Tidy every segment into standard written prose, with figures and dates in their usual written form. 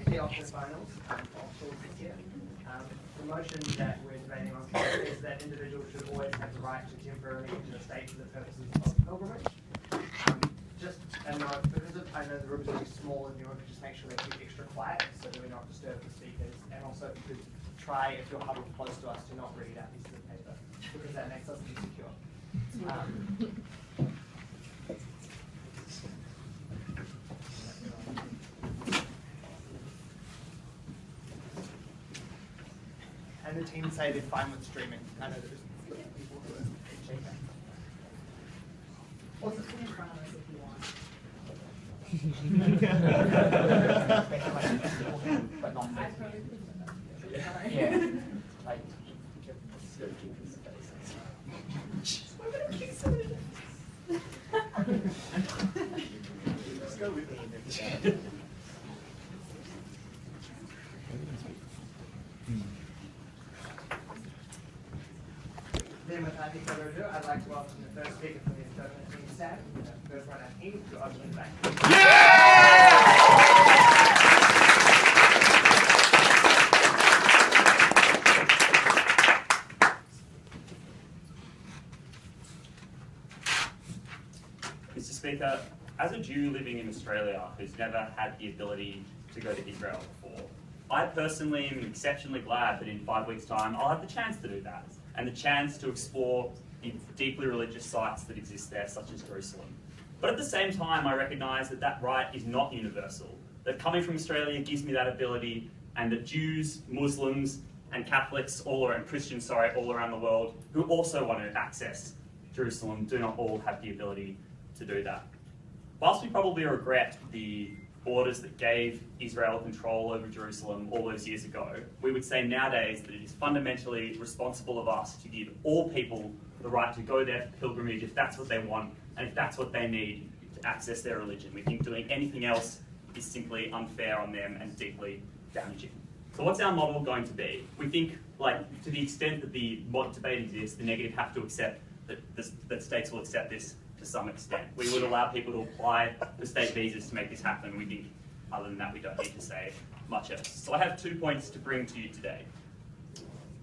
to the Octos finals. Australs is here. The motion that we're debating on is that individuals should always have the right to temporarily enter the state for the purposes of pilgrimage. Just a note, because I know the room is really small and you want to just make sure they keep extra quiet so that we don't disturb the speakers, and also if you could try, if you're huddled close to us, to not read out pieces of paper, because that makes us insecure. And the team say they're fine with streaming. I know there's people who are shaking. Or sit in front of us if you want. But not I probably could. Sorry. yeah. Like, let's go keep this space. We're gonna keep some of it. Let's go with me. Then without any further ado, I'd like to welcome the first speaker from the interpreting team staff, first one out team, to open the back. Mr. Speaker, as a Jew living in Australia who's never had the ability to go to Israel before, I personally am exceptionally glad that in 5 weeks' time I'll have the chance to do that, and the chance to explore the deeply religious sites that exist there, such as Jerusalem. But at the same time, I recognise that that right is not universal, that coming from Australia gives me that ability, and that Jews, Muslims, and Catholics, and Christians, all around the world, who also want to access Jerusalem, do not all have the ability to do that. Whilst we probably regret the orders that gave Israel control over Jerusalem all those years ago, we would say nowadays that it is fundamentally responsible of us to give all people the right to go there for pilgrimage if that's what they want and if that's what they need to access their religion. We think doing anything else is simply unfair on them and deeply damaging. So what's our model going to be? We think, to the extent that the debate exists, the negative have to accept that states will accept this to some extent. We would allow people to apply for state visas to make this happen. We think, other than that, we don't need to say much else. So I have 2 points to bring to you today.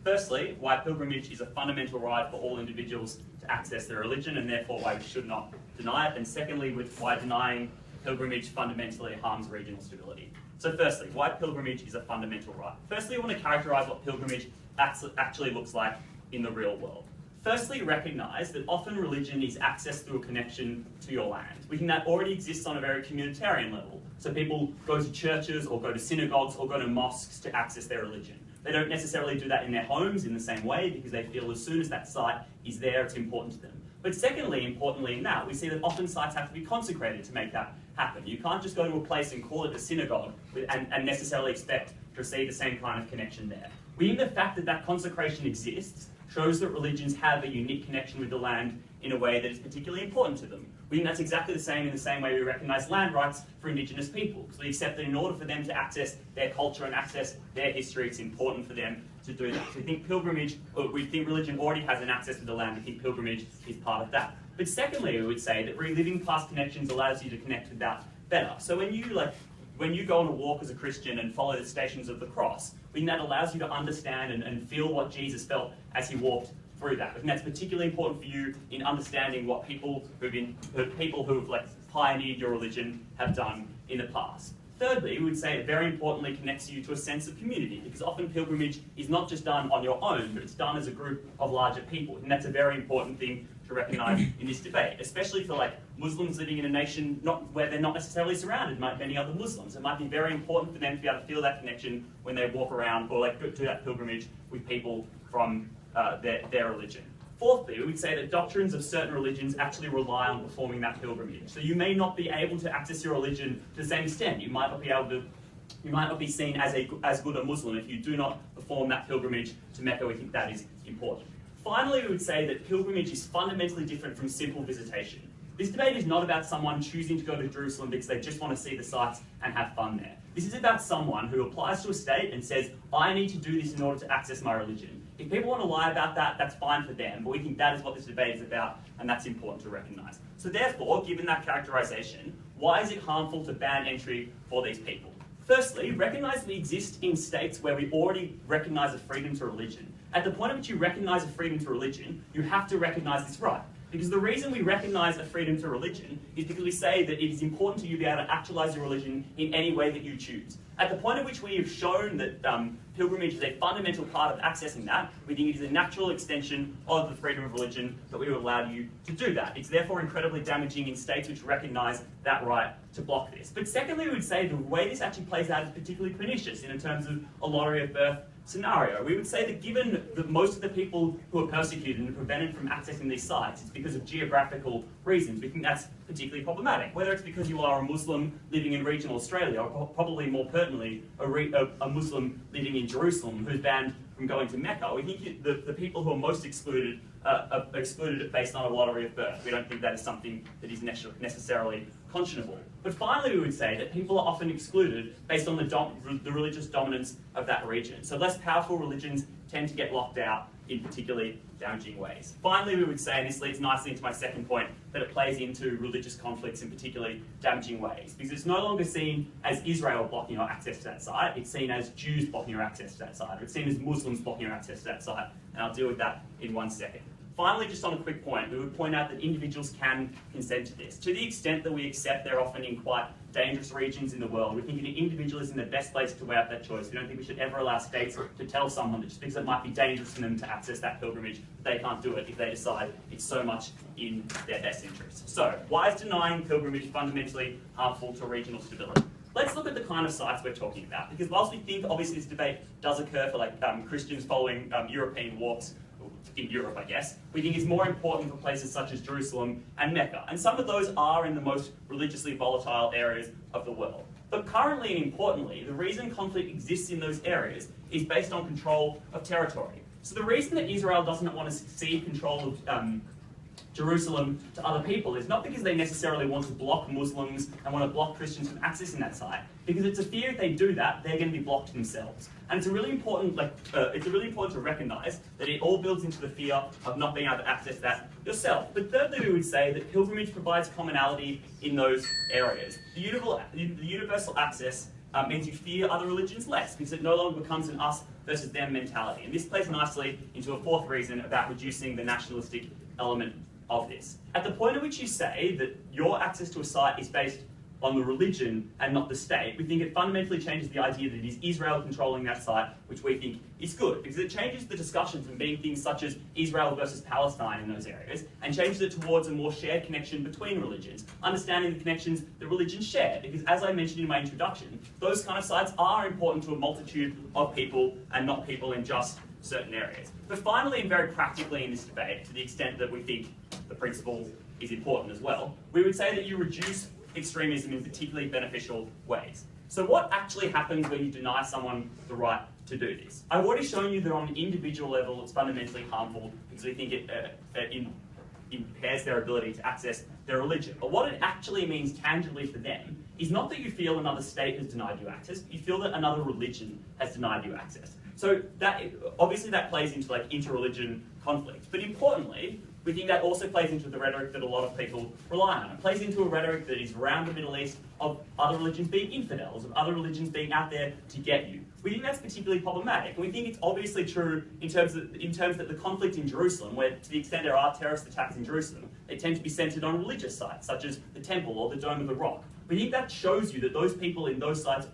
Firstly, why pilgrimage is a fundamental right for all individuals to access their religion, and therefore why we should not deny it. And secondly, why denying pilgrimage fundamentally harms regional stability. So firstly, why pilgrimage is a fundamental right. Firstly, I want to characterise what pilgrimage actually looks like in the real world. Firstly, recognise that often religion is accessed through a connection to your land. We think that already exists on a very communitarian level. So people go to churches or go to synagogues or go to mosques to access their religion. They don't necessarily do that in their homes in the same way because they feel as soon as that site is there, it's important to them. But secondly, importantly in that, we see that often sites have to be consecrated to make that happen. You can't just go to a place and call it a synagogue and necessarily expect to receive the same kind of connection there. We think the fact that that consecration exists shows that religions have a unique connection with the land in a way that is particularly important to them. We think that's exactly the same in the same way we recognise land rights for Indigenous people, because we accept that in order for them to access their culture and access their history, it's important for them to do that. So we think religion already has an access to the land. We think pilgrimage is part of that. But secondly, we would say that reliving past connections allows you to connect with that better. So when you go on a walk as a Christian and follow the Stations of the Cross, I think that allows you to understand and feel what Jesus felt as he walked through that. I think that's particularly important for you in understanding what people who've pioneered your religion have done in the past. Thirdly, we would say it very importantly connects you to a sense of community, because often pilgrimage is not just done on your own, but it's done as a group of larger people. And that's a very important thing to recognise in this debate, especially for Muslims living in a nation where they're not necessarily surrounded by many other Muslims. It might be very important for them to be able to feel that connection when they walk around or do that pilgrimage with people from their religion. Fourthly, we would say that doctrines of certain religions actually rely on performing that pilgrimage. So you may not be able to access your religion to the same extent. You might not be seen as good a Muslim if you do not perform that pilgrimage to Mecca. We think that is important. Finally, we would say that pilgrimage is fundamentally different from simple visitation. This debate is not about someone choosing to go to Jerusalem because they just want to see the sights and have fun there. This is about someone who applies to a state and says, I need to do this in order to access my religion. If people want to lie about that, that's fine for them, but we think that is what this debate is about, and that's important to recognise. So therefore, given that characterisation, why is it harmful to ban entry for these people? Firstly, recognise that we exist in states where we already recognise a freedom to religion. At the point at which you recognise a freedom to religion, you have to recognise this right. Because the reason we recognise a freedom to religion is because we say that it is important to you to be able to actualise your religion in any way that you choose. At the point at which we have shown that pilgrimage is a fundamental part of accessing that, we think it is a natural extension of the freedom of religion that we will allow you to do that. It's therefore incredibly damaging in states which recognise that right to block this. But secondly, we would say the way this actually plays out is particularly pernicious in terms of a lottery of birth scenario. We would say that given that most of the people who are persecuted and prevented from accessing these sites, it's because of geographical reasons. We think that's particularly problematic. Whether it's because you are a Muslim living in regional Australia, or probably more pertinently, a Muslim living in Jerusalem who's banned from going to Mecca, we think the people who are most excluded are excluded based on a lottery of birth. We don't think that is something that is necessarily conscionable. But finally, we would say that people are often excluded based on the religious dominance of that region. So less powerful religions tend to get locked out in particularly damaging ways. Finally, we would say, and this leads nicely into my second point, that it plays into religious conflicts in particularly damaging ways. Because it's no longer seen as Israel blocking your access to that site, it's seen as Jews blocking your access to that site, or it's seen as Muslims blocking your access to that site. And I'll deal with that in 1 second. Finally, just on a quick point, we would point out that individuals can consent to this. To the extent that we accept they're often in quite dangerous regions in the world, we think an individual is in the best place to weigh out that choice. We don't think we should ever allow states to tell someone that just because it might be dangerous for them to access that pilgrimage, they can't do it if they decide it's so much in their best interest. So, why is denying pilgrimage fundamentally harmful to regional stability? Let's look at the kind of sites we're talking about, because whilst we think obviously this debate does occur for Christians following European walks, in Europe, I guess, we think is more important for places such as Jerusalem and Mecca. And some of those are in the most religiously volatile areas of the world. But currently and importantly, the reason conflict exists in those areas is based on control of territory. So the reason that Israel doesn't want to cede control of Jerusalem to other people is not because they necessarily want to block Muslims and want to block Christians from accessing that site, because it's a fear if they do that, they're going to be blocked themselves. And it's really important to recognise that it all builds into the fear of not being able to access that yourself. But thirdly, we would say that pilgrimage provides commonality in those areas. The universal access means you fear other religions less, because it no longer becomes an us versus them mentality. And this plays nicely into a fourth reason about reducing the nationalistic element of this. At the point at which you say that your access to a site is based on the religion and not the state, we think it fundamentally changes the idea that it is Israel controlling that site, which we think is good, because it changes the discussion from being things such as Israel versus Palestine in those areas, and changes it towards a more shared connection between religions, understanding the connections that religions share, because as I mentioned in my introduction, those kind of sites are important to a multitude of people and not people in just certain areas. But finally, and very practically in this debate, to the extent that we think the principle is important as well, we would say that you reduce extremism in particularly beneficial ways. So what actually happens when you deny someone the right to do this? I've already shown you that on an individual level it's fundamentally harmful because we think it impairs their ability to access their religion. But what it actually means tangibly for them is not that you feel another state has denied you access, but you feel that another religion has denied you access. So that obviously that plays into inter-religion conflict. But importantly, we think that also plays into the rhetoric that a lot of people rely on. It plays into a rhetoric that is around the Middle East of other religions being infidels, of other religions being out there to get you. We think that's particularly problematic. And we think it's obviously true in terms that the conflict in Jerusalem, where to the extent there are terrorist attacks in Jerusalem, they tend to be centred on religious sites, such as the Temple or the Dome of the Rock. We think that shows you that those people in those sites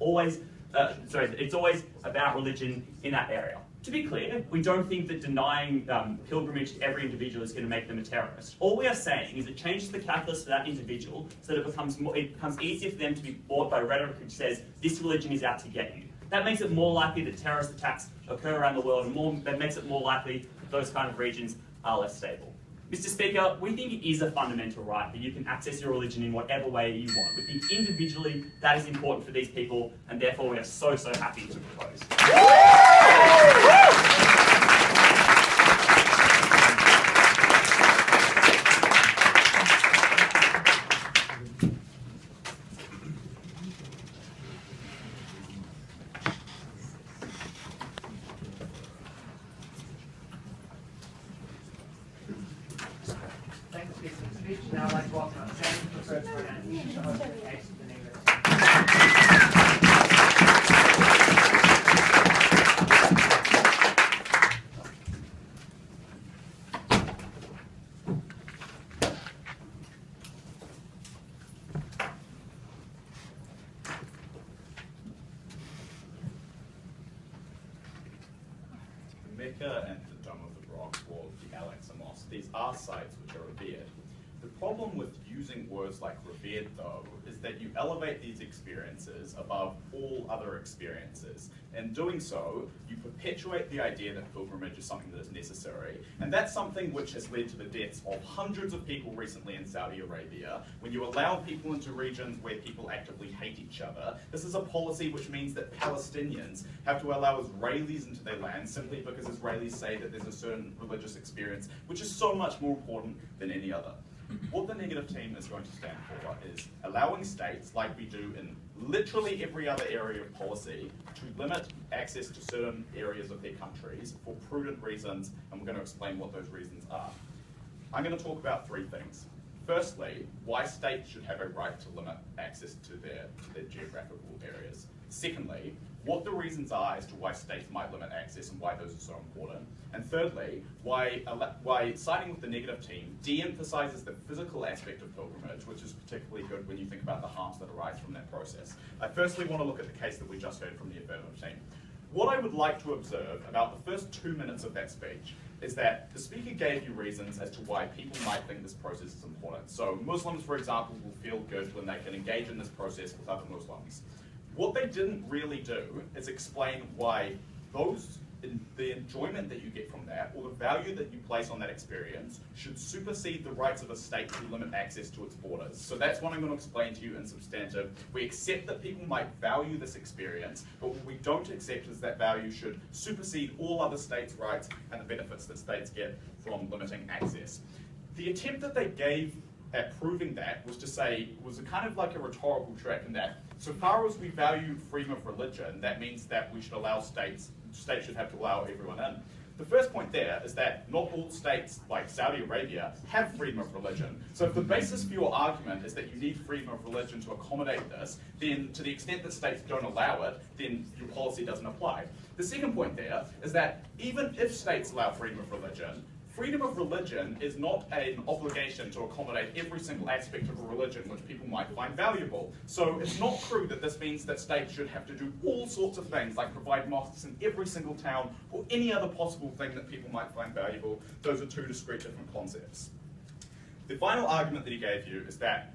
it's always about religion in that area. To be clear, we don't think that denying pilgrimage to every individual is going to make them a terrorist. All we are saying is it changes the calculus for that individual so that it becomes easier for them to be bought by rhetoric which says this religion is out to get you. That makes it more likely that terrorist attacks occur around the world, and that makes it more likely that those kind of regions are less stable. Mr. Speaker, we think it is a fundamental right that you can access your religion in whatever way you want. We think individually that is important for these people, and therefore we are so happy to propose. Thanks for the speech. Now I'd like to welcome Sam for the first pronunciation of the case of the negative. Mecca and the Dome of the Rock or the Al-Aqsa Mosque. These are sites which are revered. The problem with using words like revered, though, is that you elevate these experiences above all other experiences. In doing so, you perpetuate the idea that pilgrimage is something that is necessary. And that's something which has led to the deaths of hundreds of people recently in Saudi Arabia. When you allow people into regions where people actively hate each other, this is a policy which means that Palestinians have to allow Israelis into their land simply because Israelis say that there's a certain religious experience which is so much more important than any other. What the negative team is going to stand for is allowing states, like we do in literally every other area of policy, to limit access to certain areas of their countries for prudent reasons, and we're going to explain what those reasons are. I'm going to talk about three things. Firstly, why states should have a right to limit access to their geographical areas. Secondly, what the reasons are as to why states might limit access and why those are so important. And thirdly, why siding with the negative team de-emphasizes the physical aspect of pilgrimage, which is particularly good when you think about the harms that arise from that process. I firstly want to look at the case that we just heard from the affirmative team. What I would like to observe about the first 2 minutes of that speech is that the speaker gave you reasons as to why people might think this process is important. So Muslims, for example, will feel good when they can engage in this process with other Muslims. What they didn't really do is explain why the enjoyment that you get from that, or the value that you place on that experience, should supersede the rights of a state to limit access to its borders. So that's what I'm going to explain to you in substantive. We accept that people might value this experience, but what we don't accept is that value should supersede all other states' rights and the benefits that states get from limiting access. The attempt that they gave at proving that was a kind of like a rhetorical trick in that so far as we value freedom of religion, that means that we should allow states should have to allow everyone in. The first point there is that not all states, like Saudi Arabia, have freedom of religion. So if the basis for your argument is that you need freedom of religion to accommodate this, then to the extent that states don't allow it, then your policy doesn't apply. The second point there is that even if states allow freedom of religion is not an obligation to accommodate every single aspect of a religion which people might find valuable. So it's not true that this means that states should have to do all sorts of things like provide mosques in every single town or any other possible thing that people might find valuable. Those are two discrete different concepts. The final argument that he gave you is that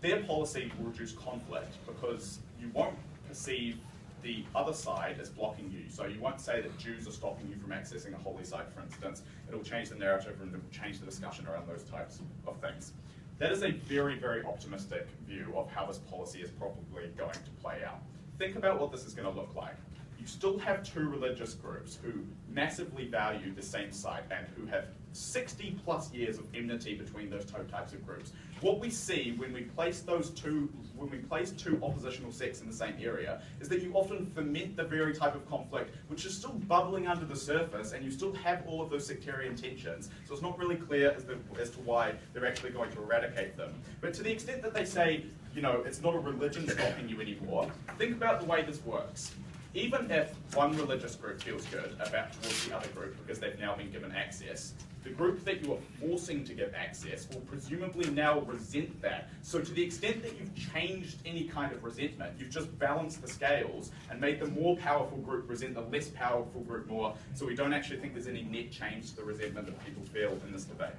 their policy will reduce conflict because you won't perceive the other side as blocking you. So you won't say that Jews are stopping you from accessing a holy site, for instance. It'll change the narrative and it'll change the discussion around those types of things. That is a very, very optimistic view of how this policy is probably going to play out. Think about what this is going to look like. You still have two religious groups who massively value the same site and who have 60 plus years of enmity between those two types of groups. What we see when we place two oppositional sects in the same area is that you often ferment the very type of conflict which is still bubbling under the surface, and you still have all of those sectarian tensions. So it's not really clear as to why they're actually going to eradicate them. But to the extent that they say, you know, it's not a religion stopping you anymore, think about the way this works. Even if one religious group feels good towards the other group because they've now been given access, the group that you are forcing to give access will presumably now resent that. So to the extent that you've changed any kind of resentment, you've just balanced the scales and made the more powerful group resent the less powerful group more, so we don't actually think there's any net change to the resentment that people feel in this debate.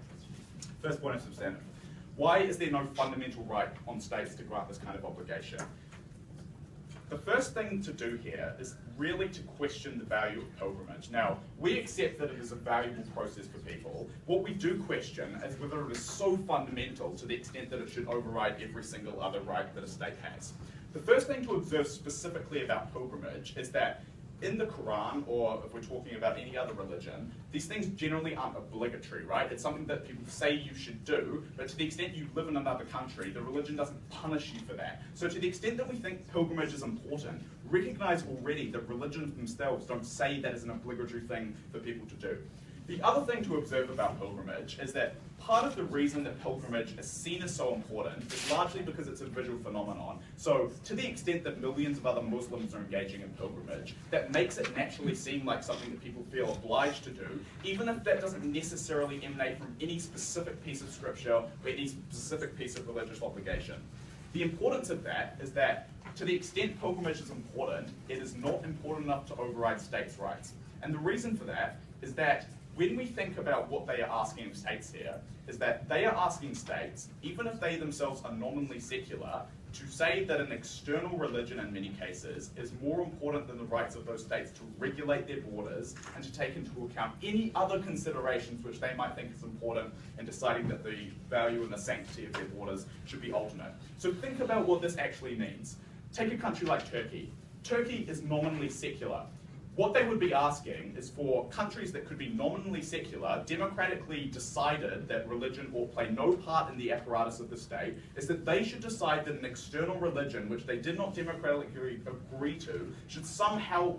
First point of substantive. Why is there no fundamental right on states to grant this kind of obligation? The first thing to do here is really to question the value of pilgrimage. Now, we accept that it is a valuable process for people. What we do question is whether it is so fundamental to the extent that it should override every single other right that a state has. The first thing to observe specifically about pilgrimage is that in the Quran, or if we're talking about any other religion, these things generally aren't obligatory, right? It's something that people say you should do, but to the extent you live in another country, the religion doesn't punish you for that. So to the extent that we think pilgrimage is important, recognize already that religions themselves don't say that is an obligatory thing for people to do. The other thing to observe about pilgrimage is that part of the reason that pilgrimage is seen as so important is largely because it's a visual phenomenon. So to the extent that millions of other Muslims are engaging in pilgrimage, that makes it naturally seem like something that people feel obliged to do, even if that doesn't necessarily emanate from any specific piece of scripture or any specific piece of religious obligation. The importance of that is that to the extent pilgrimage is important, it is not important enough to override states' rights. And the reason for that is that when we think about what they are asking of states here, is that they are asking states, even if they themselves are nominally secular, to say that an external religion in many cases is more important than the rights of those states to regulate their borders and to take into account any other considerations which they might think is important in deciding that the value and the sanctity of their borders should be alternate. So think about what this actually means. Take a country like Turkey. Turkey is nominally secular. What they would be asking is for countries that could be nominally secular, democratically decided that religion ought play no part in the apparatus of the state, is that they should decide that an external religion, which they did not democratically agree to, should somehow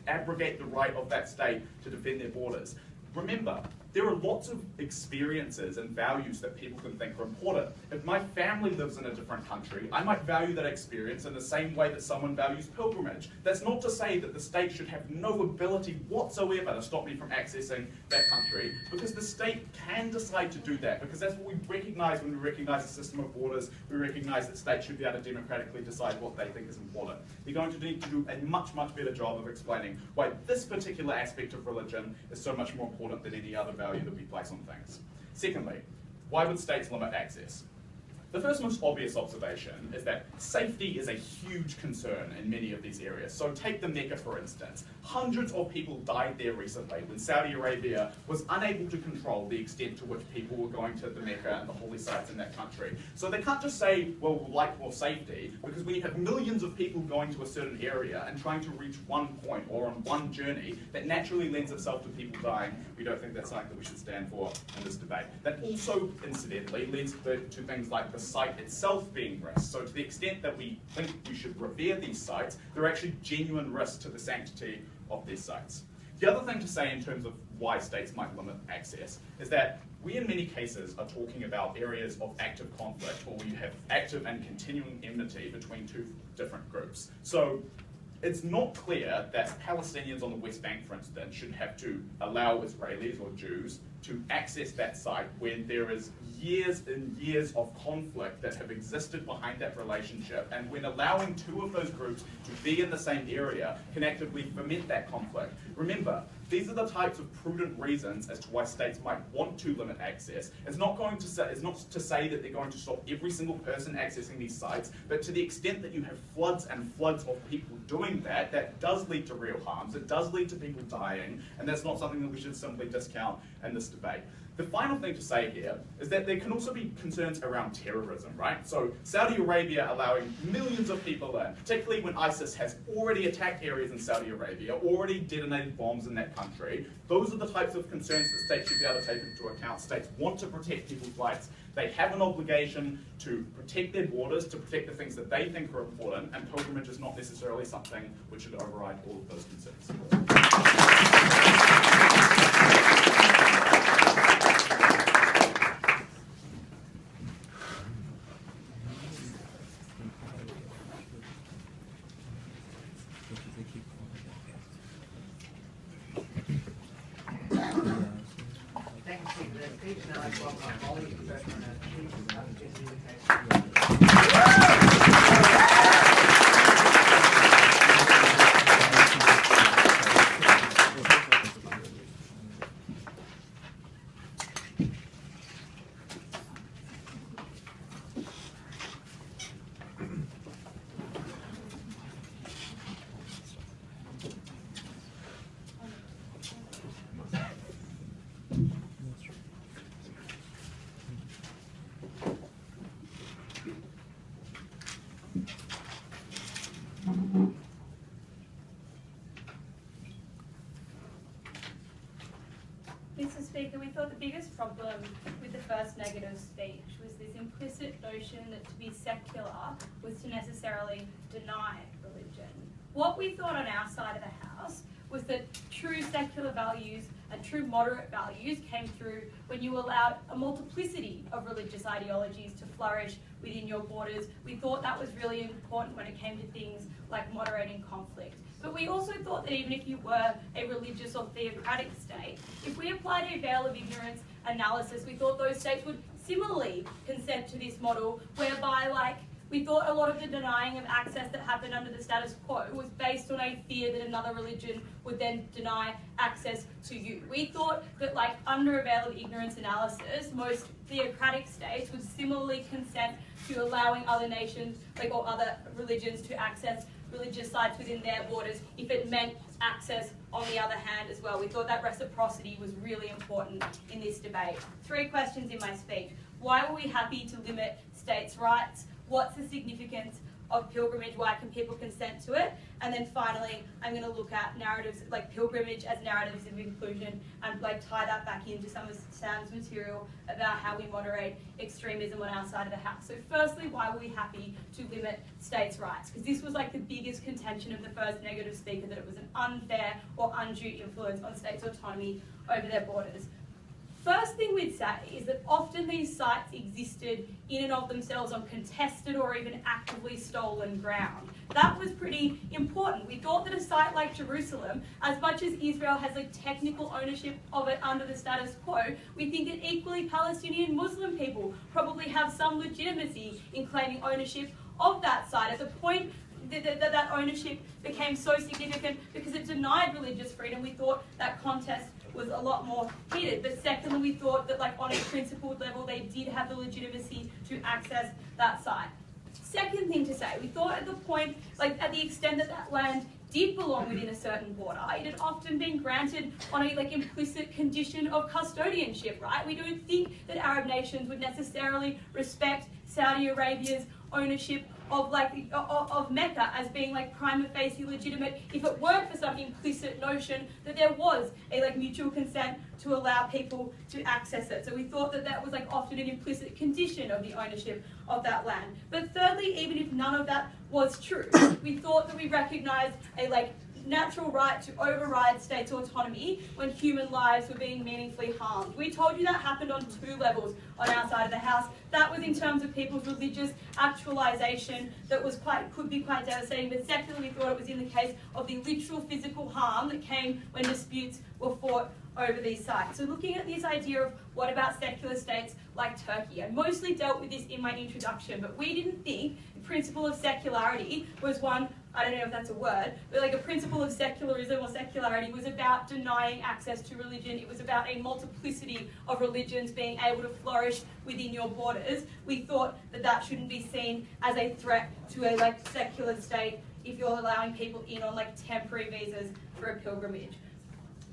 abrogate the right of that state to defend their borders. Remember, there are lots of experiences and values that people can think are important. If my family lives in a different country, I might value that experience in the same way that someone values pilgrimage. That's not to say that the state should have no ability whatsoever to stop me from accessing that country, because the state can decide to do that, because that's what we recognize when we recognize a system of borders. We recognize that states should be able to democratically decide what they think is important. They're going to need to do a much, much better job of explaining why this particular aspect of religion is so much more important than any other value that we place on things. Secondly, why would states limit access? The first most obvious observation is that safety is a huge concern in many of these areas. So take the Mecca, for instance. Hundreds of people died there recently when Saudi Arabia was unable to control the extent to which people were going to the Mecca and the holy sites in that country. So they can't just say, well, we'd like more safety, because when you have millions of people going to a certain area and trying to reach one point or on one journey, that naturally lends itself to people dying. We don't think that's something that we should stand for in this debate. That also, incidentally, leads to things like the site itself being risked. So to the extent that we think we should revere these sites, there are actually genuine risks to the sanctity of these sites. The other thing to say in terms of why states might limit access is that we in many cases are talking about areas of active conflict, or where you have active and continuing enmity between two different groups. So it's not clear that Palestinians on the West Bank, for instance, should have to allow Israelis or Jews to access that site when there is years and years of conflict that have existed behind that relationship, and when allowing two of those groups to be in the same area can actively foment that conflict. Remember, these are the types of prudent reasons as to why states might want to limit access. It's not to say that they're going to stop every single person accessing these sites, but to the extent that you have floods and floods of people doing that, that does lead to real harms. It does lead to people dying, and that's not something that we should simply discount in this debate. The final thing to say here is that there can also be concerns around terrorism, right? So Saudi Arabia allowing millions of people in, particularly when ISIS has already attacked areas in Saudi Arabia, already detonated bombs in that country. Those are the types of concerns that states should be able to take into account. States want to protect people's rights. They have an obligation to protect their borders, to protect the things that they think are important, and pilgrimage is not necessarily something which should override all of those concerns. Thank you, Steve, for that speech. Now let's welcome our colleague, Professor Chief Mr. Speaker, we thought the biggest problem with the first negative speech was this implicit notion that to be secular was to necessarily deny religion. What we thought on our side of the house was that true secular values and true moderate values came through when you allowed a multiplicity of religious ideologies to flourish within your borders. We thought that was really important when it came to things like moderating conflict. But we also thought that even if you were a religious or theocratic state, if we applied a veil of ignorance analysis, we thought those states would similarly consent to this model whereby, like, we thought a lot of the denying of access that happened under the status quo was based on a fear that another religion would then deny access to you. We thought that, like, under a veil of ignorance analysis, most theocratic states would similarly consent to allowing other nations, like, or other religions to access religious sites within their borders if it meant access on the other hand as well. We thought that reciprocity was really important in this debate. 3 questions in my speech. Why were we happy to limit states' rights? What's the significance of pilgrimage? Why can people consent to it? And then finally, I'm going to look at narratives, like pilgrimage as narratives of inclusion, and like tie that back into some of Sam's material about how we moderate extremism on our side of the house. So firstly, why were we happy to limit states' rights? Because this was like the biggest contention of the first negative speaker, that it was an unfair or undue influence on states' autonomy over their borders. First thing we'd say is that often these sites existed in and of themselves on contested or even actively stolen ground. That was pretty important. We thought that a site like Jerusalem, as much as Israel has like technical ownership of it under the status quo, we think that equally Palestinian Muslim people probably have some legitimacy in claiming ownership of that site. At the point that ownership became so significant because it denied religious freedom, we thought that contest was a lot more heated. But secondly, we thought that, like, on a principled level, they did have the legitimacy to access that site. Second thing to say, we thought at the point, like, at the extent that that land did belong within a certain border, it had often been granted on a like implicit condition of custodianship, right? We don't think that Arab nations would necessarily respect Saudi Arabia's ownership of of Mecca as being like prima facie legitimate if it weren't for some implicit notion that there was a like mutual consent to allow people to access it. So we thought that that was like often an implicit condition of the ownership of that land. But thirdly, even if none of that was true, we thought that we recognised a like natural right to override states' autonomy when human lives were being meaningfully harmed. We told you that happened on 2 levels on our side of the house. That was in terms of people's religious actualisation that was could be quite devastating, but secondly, we thought it was in the case of the literal physical harm that came when disputes were fought over these sites. So looking at this idea of what about secular states like Turkey, I mostly dealt with this in my introduction, but we didn't think the principle of secularity was one, I don't know if that's a word, but like a principle of secularism or secularity was about denying access to religion. It was about a multiplicity of religions being able to flourish within your borders. We thought that that shouldn't be seen as a threat to a like secular state if you're allowing people in on like temporary visas for a pilgrimage.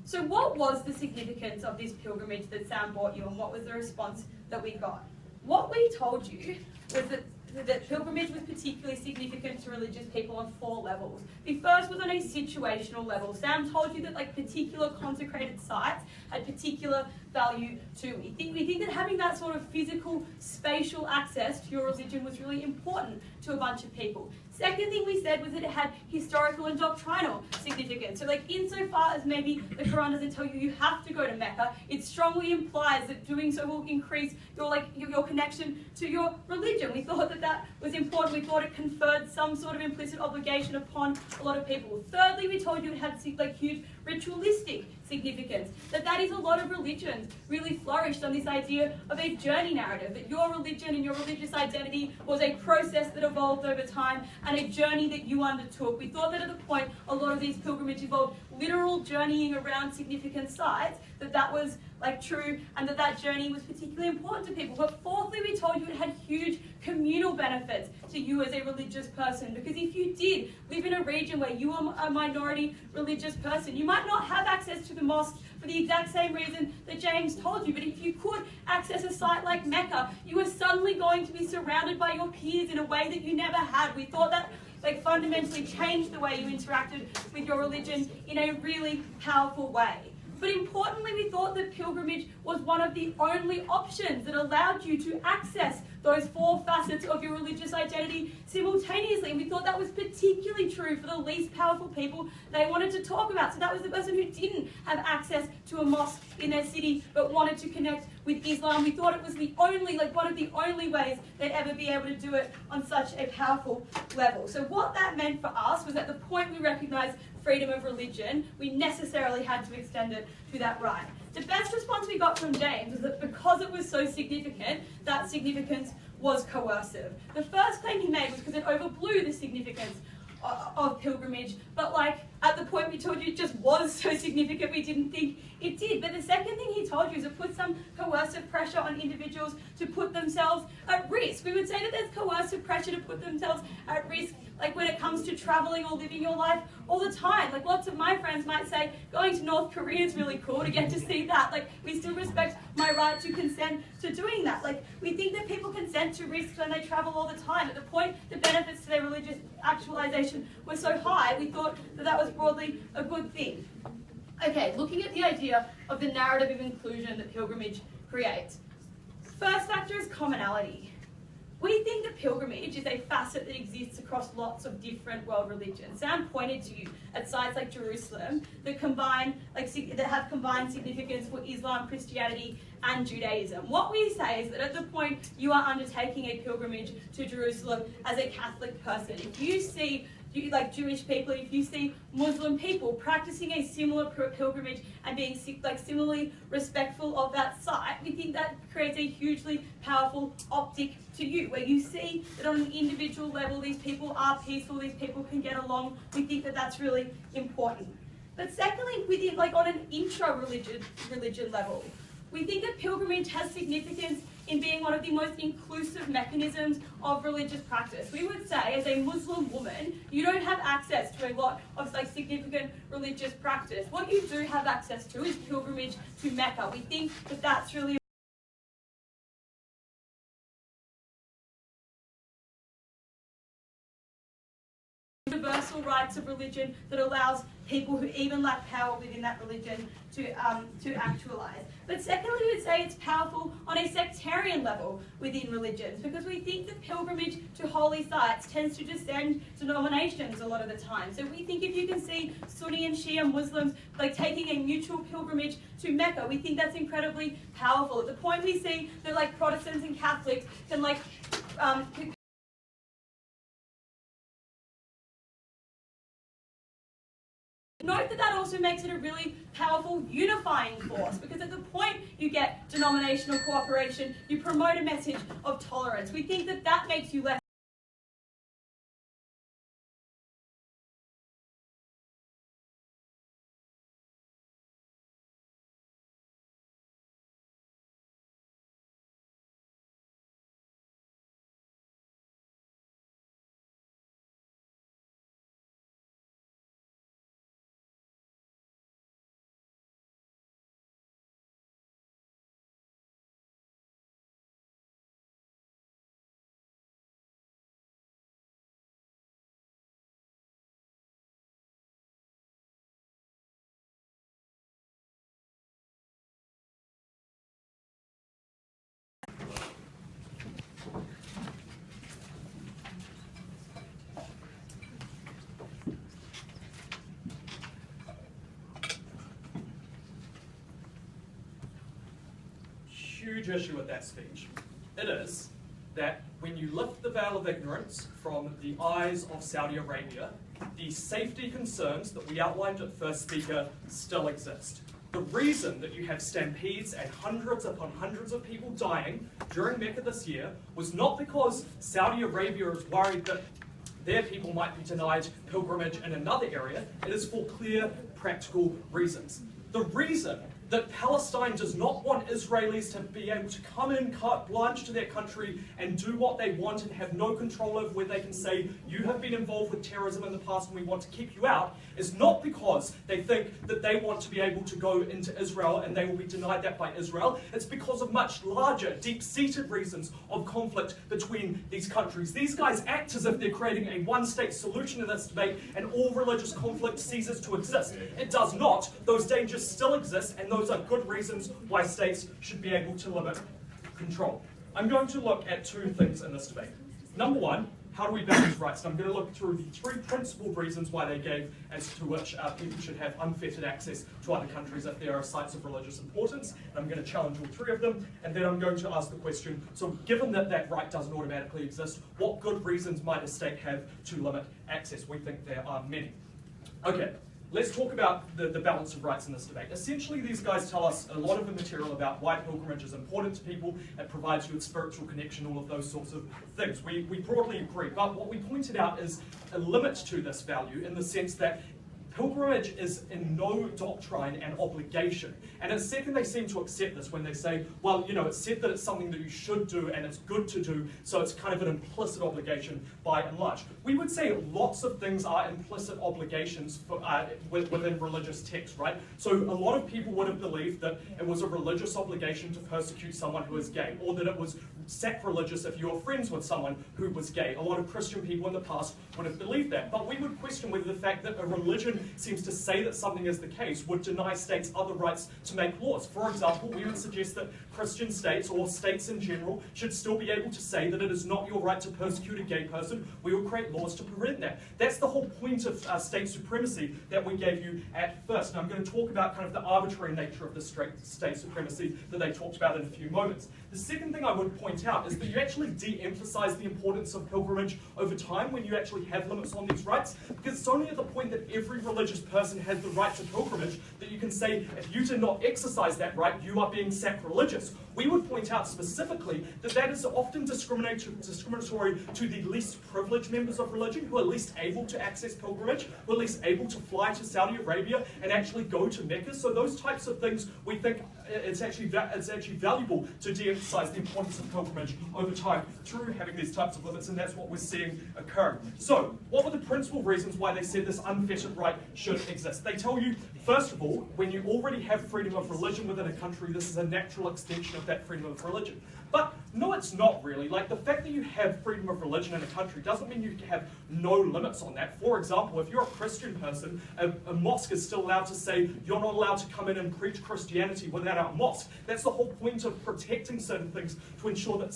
So what was the significance of this pilgrimage that Sam brought you, and what was the response that we got? What we told you was that pilgrimage was particularly significant to religious people on 4 levels. The first was on a situational level. Sam told you that like particular consecrated sites had particular value too. We think that having that sort of physical, spatial access to your religion was really important to a bunch of people. Second thing we said was that it had historical and doctrinal significance. So like insofar as maybe the Quran doesn't tell you you have to go to Mecca, it strongly implies that doing so will increase your connection to your religion. We thought that that was important. We thought it conferred some sort of implicit obligation upon a lot of people. Thirdly, we told you it had like huge ritualistic significance. That is a lot of religions really flourished on this idea of a journey narrative, that your religion and your religious identity was a process that evolved over time and a journey that you undertook. We thought that at the point a lot of these pilgrimages involved literal journeying around significant sites, that was like true, and that journey was particularly important to people. But fourthly, we told you it had huge communal benefits to you as a religious person, because if you did live in a region where you are a minority religious person, you might not have access to the mosque for the exact same reason that James told you, but if you could access a site like Mecca, you were suddenly going to be surrounded by your peers in a way that you never had. We thought that fundamentally changed the way you interacted with your religion in a really powerful way. But importantly, we thought that pilgrimage was one of the only options that allowed you to access those 4 facets of your religious identity simultaneously. And we thought that was particularly true for the least powerful people they wanted to talk about. So that was the person who didn't have access to a mosque in their city but wanted to connect with Islam. We thought it was the only, one of the only ways they'd ever be able to do it on such a powerful level. So what that meant for us was at the point we recognised freedom of religion, we necessarily had to extend it to that right. The best response we got from James was that because it was so significant, that significance was coercive. The first claim he made was because it overblew the significance of pilgrimage, but like at the point we told you it just was so significant we didn't think it did. But the second thing he told you is it put some coercive pressure on individuals to put themselves at risk. We would say that there's coercive pressure to put themselves at risk, like when it comes to traveling or living your life all the time. Like lots of my friends might say, going to North Korea is really cool to get to see that. Like we still respect my right to consent to doing that. Like we think that people consent to risks when they travel all the time. At the point the benefits to their religious actualization were so high, we thought that that was broadly a good thing. Okay, looking at the idea of the narrative of inclusion that pilgrimage creates. First factor is commonality. We think that pilgrimage is a facet that exists across lots of different world religions. Sam pointed to you at sites like Jerusalem that have combined significance for Islam, Christianity, and Judaism. What we say is that at the point you are undertaking a pilgrimage to Jerusalem as a Catholic person, if you see like Jewish people, if you see Muslim people practicing a similar pilgrimage and being similarly respectful of that site, we think that creates a hugely powerful optic to you, where you see that on an individual level these people are peaceful, these people can get along. We think that that's really important. But secondly, within on an intra-religion level, we think that pilgrimage has significance in being one of the most inclusive mechanisms of religious practice. We would say, as a Muslim woman, you don't have access to a lot of significant religious practice. What you do have access to is pilgrimage to Mecca. We think that that's really universal rights of religion that allows people who even lack power within that religion to actualize. But secondly, we would say it's powerful on a sectarian level within religions, because we think that pilgrimage to holy sites tends to descend denominations a lot of the time. So we think if you can see Sunni and Shia Muslims taking a mutual pilgrimage to Mecca, we think that's incredibly powerful. At the point we see that Protestants and Catholics can note that that also makes it a really powerful unifying force, because at the point you get denominational cooperation, you promote a message of tolerance. We think that that makes you less huge issue with that speech. It is that when you lift the veil of ignorance from the eyes of Saudi Arabia, the safety concerns that we outlined at first speaker still exist. The reason that you have stampedes and hundreds upon hundreds of people dying during Mecca this year was not because Saudi Arabia is worried that their people might be denied pilgrimage in another area. It is for clear, practical reasons. The reason that Palestine does not want Israelis to be able to come in carte blanche to their country and do what they want and have no control over, where they can say, you have been involved with terrorism in the past and we want to keep you out, is not because they think that they want to be able to go into Israel and they will be denied that by Israel. It's because of much larger, deep-seated reasons of conflict between these countries. These guys act as if they're creating a one-state solution to this debate and all religious conflict ceases to exist. It does not. Those dangers still exist, and those are good reasons why states should be able to limit control. I'm going to look at two things in this debate. Number one, how do we balance rights? And I'm going to look through the three principled reasons why they gave as to which people should have unfettered access to other countries if there are sites of religious importance. And I'm going to challenge all three of them, and then I'm going to ask the question, so given that that right doesn't automatically exist, what good reasons might a state have to limit access? We think there are many. Okay, let's talk about the balance of rights in this debate. Essentially, these guys tell us a lot of the material about why pilgrimage is important to people, it provides you with spiritual connection, all of those sorts of things. We broadly agree, but what we pointed out is a limit to this value in the sense that pilgrimage is in no doctrine an obligation. And it's second, they seem to accept this when they say, well, you know, it's said that it's something that you should do and it's good to do, so it's kind of an implicit obligation by and large. We would say lots of things are implicit obligations for, within religious texts, right? So a lot of people would have believed that it was a religious obligation to persecute someone who is gay, or that it was sacrilegious if you were friends with someone who was gay. A lot of Christian people in the past would have believed that. But we would question whether the fact that a religion seems to say that something is the case would deny states other rights to make laws. For example, we would suggest that Christian states, or states in general, should still be able to say that it is not your right to persecute a gay person. We will create laws to prevent that. That's the whole point of state supremacy that we gave you at first. And I'm going to talk about kind of the arbitrary nature of the state supremacy that they talked about in a few moments. The second thing I would point out is that you actually de-emphasize the importance of pilgrimage over time when you actually have limits on these rights, because it's only at the point that every religious person has the right to pilgrimage that you can say, if you do not exercise that right, you are being sacrilegious. We would point out specifically that that is often discriminatory to the least privileged members of religion, who are least able to access pilgrimage, who are least able to fly to Saudi Arabia and actually go to Mecca. So those types of things, we think it's actually valuable to de-emphasize the importance of pilgrimage over time through having these types of limits, and that's what we're seeing occur. So, what were the principal reasons why they said this unfettered right should exist? They tell you, first of all, when you already have freedom of religion within a country, this is a natural extension of that freedom of religion. But no, it's not really. Like, the fact that you have freedom of religion in a country doesn't mean you have no limits on that. For example, if you're a Christian person, a mosque is still allowed to say you're not allowed to come in and preach Christianity within our mosque. That's the whole point of protecting certain things, to ensure that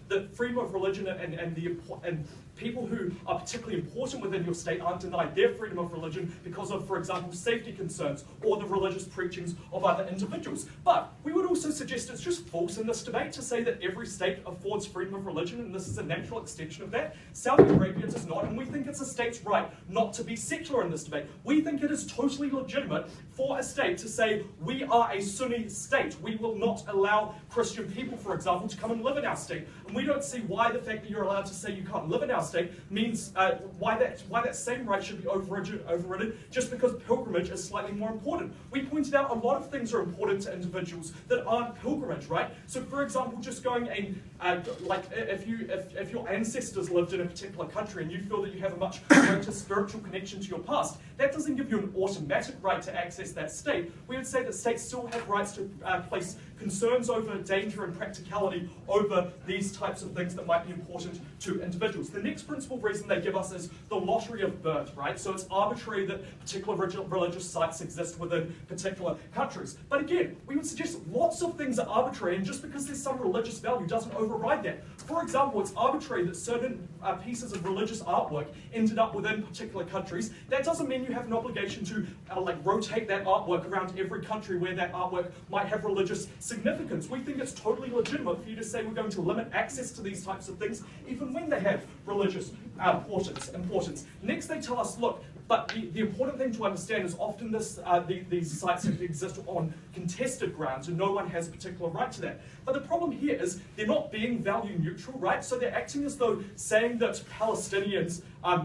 that freedom of religion and people who are particularly important within your state aren't denied their freedom of religion because of, for example, safety concerns or the religious preachings of other individuals. But we would also suggest it's just false in this debate to say that every state affords freedom of religion and this is a natural extension of that. Saudi Arabia does not, and we think it's a state's right not to be secular in this debate. We think it is totally legitimate for a state to say, we are a Sunni state. We will not allow Christian people, for example, to come and live in our state. And we don't see why the fact that you're allowed to say you can't live in our state means why that same right should be overridden just because pilgrimage is slightly more important. We pointed out a lot of things are important to individuals that aren't pilgrimage, right? So, for example, just going and like if your ancestors lived in a particular country and you feel that you have a much greater spiritual connection to your past, that doesn't give you an automatic right to access that state. We would say that states still have rights to place concerns over danger and practicality over these types of things that might be important to individuals. The next principal reason they give us is the lottery of birth, right? So it's arbitrary that particular religious sites exist within particular countries. But again, we would suggest lots of things are arbitrary, and just because there's some religious value doesn't override that. For example, it's arbitrary that certain pieces of religious artwork ended up within particular countries. That doesn't mean you have an obligation to rotate that artwork around every country where that artwork might have religious significance. We think it's totally legitimate for you to say we're going to limit access to these types of things, even when they have religious importance. Next, they tell us, look, but the important thing to understand is often these sites exist on contested grounds and no one has a particular right to that. But the problem here is they're not being value neutral, right? So they're acting as though saying that Palestinians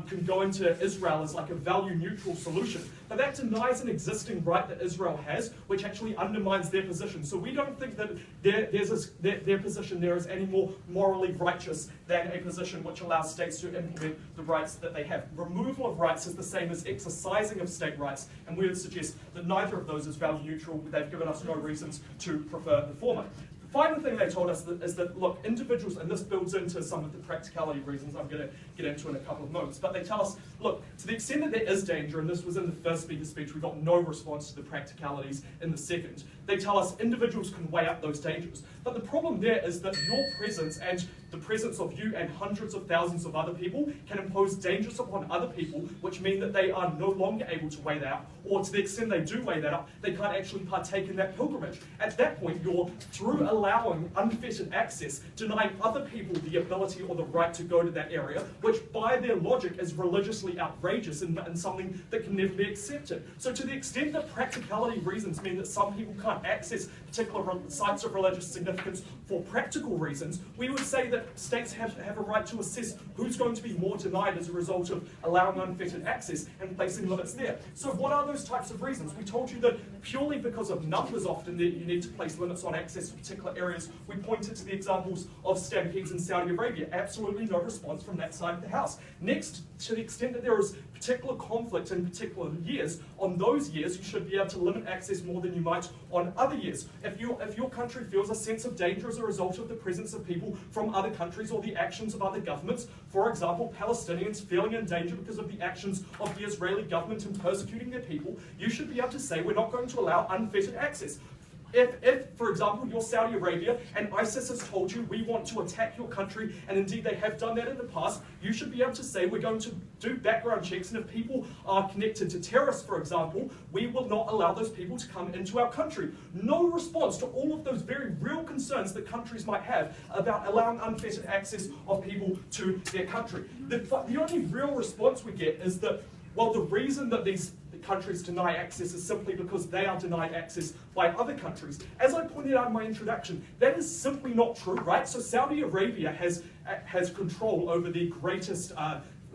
can go into Israel is like a value neutral solution. But that denies an existing right that Israel has, which actually undermines their position. So we don't think that their position there is any more morally righteous than a position which allows states to implement the rights that they have. Removal of rights is the same as exercising of state rights, and we would suggest that neither of those is value neutral. They've given us no reasons to prefer the former. The final thing they told us is that, look, individuals, and this builds into some of the practicality reasons I'm going to get into in a couple of moments, but they tell us, look, to the extent that there is danger, and this was in the first speaker's speech, we got no response to the practicalities in the second, they tell us individuals can weigh up those dangers. But the problem there is that your presence and the presence of you and hundreds of thousands of other people can impose dangers upon other people, which mean that they are no longer able to weigh that up, or to the extent they do weigh that up, they can't actually partake in that pilgrimage. At that point, you're, through allowing unfettered access, denying other people the ability or the right to go to that area, which by their logic is religiously outrageous and something that can never be accepted. So to the extent that practicality reasons mean that some people can't access particular sites of religious significance for practical reasons, we would say that states have a right to assess who's going to be more denied as a result of allowing unfettered access and placing limits there. So what are those types of reasons? We told you that purely because of numbers often that you need to place limits on access to particular areas. We pointed to the examples of stampedes in Saudi Arabia. Absolutely no response from that side of the house. Next, to the extent that there is particular conflict in particular years, on those years you should be able to limit access more than you might on other years. If your country feels a sense of danger as a result of the presence of people from other countries or the actions of other governments, for example, Palestinians feeling in danger because of the actions of the Israeli government in persecuting their people, you should be able to say we're not going to allow unfettered access. If, for example, you're Saudi Arabia and ISIS has told you we want to attack your country, and indeed they have done that in the past, you should be able to say we're going to do background checks, and if people are connected to terrorists, for example, we will not allow those people to come into our country. No response to all of those very real concerns that countries might have about allowing unfettered access of people to their country. The only real response we get is that, well, the reason that these countries deny access is simply because they are denied access by other countries. As I pointed out in my introduction, that is simply not true, right? So Saudi Arabia has control over the greatest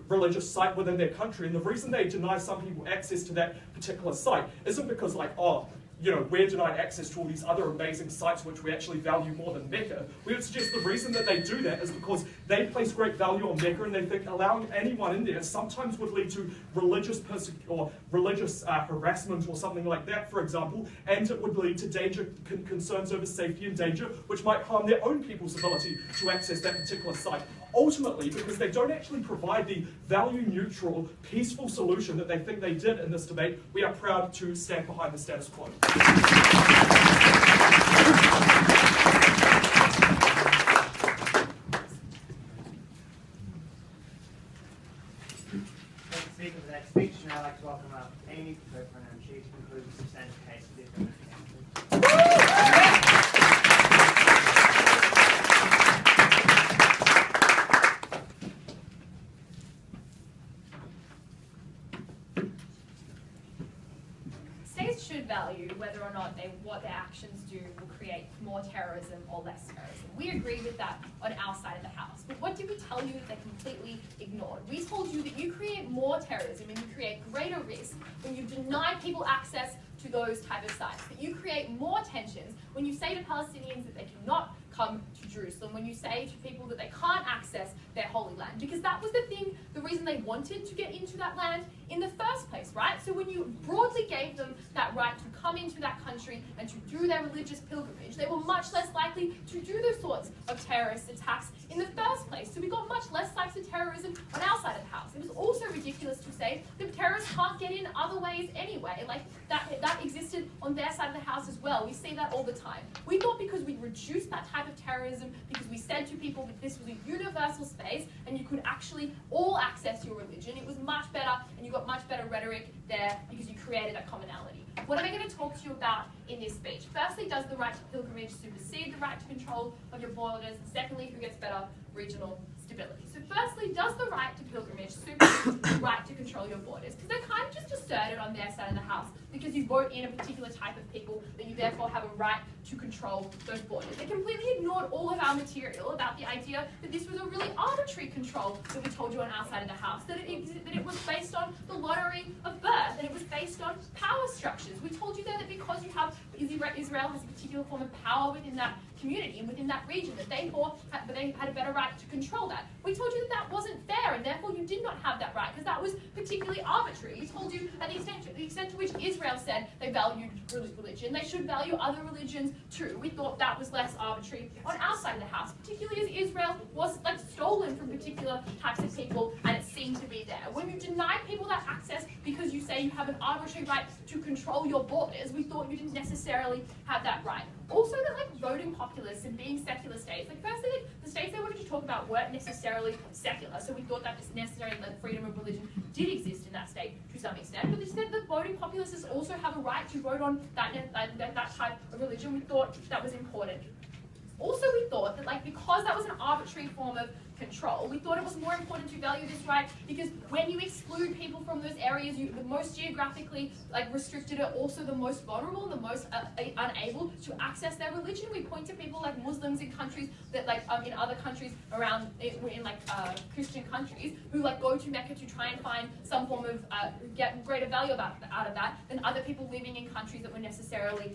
religious site within their country, and the reason they deny some people access to that particular site isn't because, like, oh, you know, we're denied access to all these other amazing sites which we actually value more than Mecca. We would suggest the reason that they do that is because they place great value on Mecca, and they think allowing anyone in there sometimes would lead to religious harassment or something like that, for example, and it would lead to concerns over safety and danger, which might harm their own people's ability to access that particular site. Ultimately, because they don't actually provide the value-neutral, peaceful solution that they think they did in this debate, we are proud to stand behind the status quo. Thank you, Speaker, for that speech. Now I'd like to welcome up Amy for her pronoun chief to conclude the substantive case for the States should value whether or not what their actions do will create more terrorism or less terrorism. We agree with that on our side of the house. But what did we tell you that they completely ignored? We told you that you create more terrorism and you create greater risk when you deny people access to those type of sites. That you create more tensions when you say to Palestinians that they cannot come to Jerusalem, when you say to people that they can't access their holy land, because that was the reason they wanted to get into that land in the first place, right? So when you broadly gave them that right to come into that country and to do their religious pilgrimage, they were much less likely to do those sorts of terrorist attacks in the first place. So we got much less types of terrorism on our side of the house. It was also ridiculous to say that terrorists can't get in other ways anyway. Like that existed on their side of the house as well. We see that all the time. We thought because we reduced that type of terrorism, because we said to people that this was a universal space and you could actually all access your religion, it was much better and you got much better rhetoric there because you created a commonality. What am I going to talk to you about in this speech? Firstly, does the right to pilgrimage supersede the right to control of your borders? And secondly, who gets better regional stability? So firstly, does the right to pilgrimage supersede the right to control your borders? Because they're kind of just asserted on their side of the house because you vote in a particular type of people that you therefore have a right to control those borders. They completely ignored all of our material about the idea that this was a really arbitrary control that we told you on our side of the house, that it was based on the lottery of birth, and it was based on power structures. We told you there that because you have Israel has a particular form of power within that community and within that region, that they had a better right to control that. We told you that that wasn't fair, and therefore you did not have that right because that was particularly arbitrary. We told you at the extent to which Israel said they valued religion, they should value other religions too. We thought that was less arbitrary on our side of the house, particularly as Israel was stolen from particular types of people and it seemed to be there. When you deny people that access because you say you have an arbitrary right to control your borders, we thought you didn't necessarily have that right. Also that like voting populists and being secular states, like firstly the states they wanted to talk about weren't necessarily secular, so we thought that necessarily that freedom of religion did exist in that state to some extent, but they said that voting populists also have a right to vote on that type of religion. We thought that was important. Also, we thought that like because that was an arbitrary form of control, we thought it was more important to value this right because when you exclude people from those areas, the most geographically like restricted are also the most vulnerable, the most unable to access their religion. We point to people like Muslims in countries that like in other countries around in like Christian countries who like go to Mecca to try and find some form of get greater value out of that than other people living in countries that were necessarily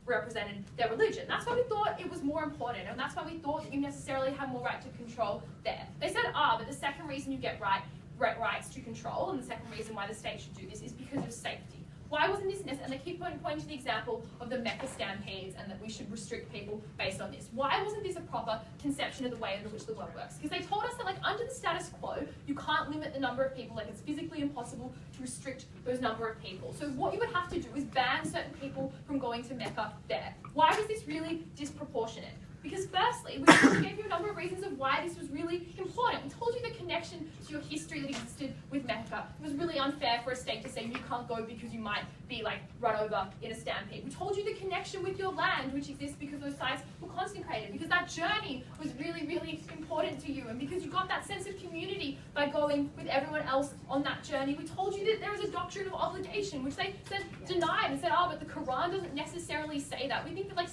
represented their religion. That's why we thought it was more important, and that's why we thought that you necessarily have more right to control there. They said, but the second reason you get rights to control, and the second reason why the state should do this is because of safety. Why wasn't this necessary? And they keep pointing to the example of the Mecca stampedes and that we should restrict people based on this. Why wasn't this a proper conception of the way in which the world works? Because they told us that like under the status quo, you can't limit the number of people, like it's physically impossible to restrict those number of people. So what you would have to do is ban certain people from going to Mecca there. Why was this really disproportionate? Because firstly, we gave you a number of reasons of why this was really important. We told you the connection to your history that existed with Mecca. It was really unfair for a state to say you can't go because you might be like run over in a stampede. We told you the connection with your land, which exists because those sites were consecrated, because that journey was really, really important to you, and because you got that sense of community by going with everyone else on that journey. We told you that there is a doctrine of obligation, which they said denied and said, but the Quran doesn't necessarily say that. We think that like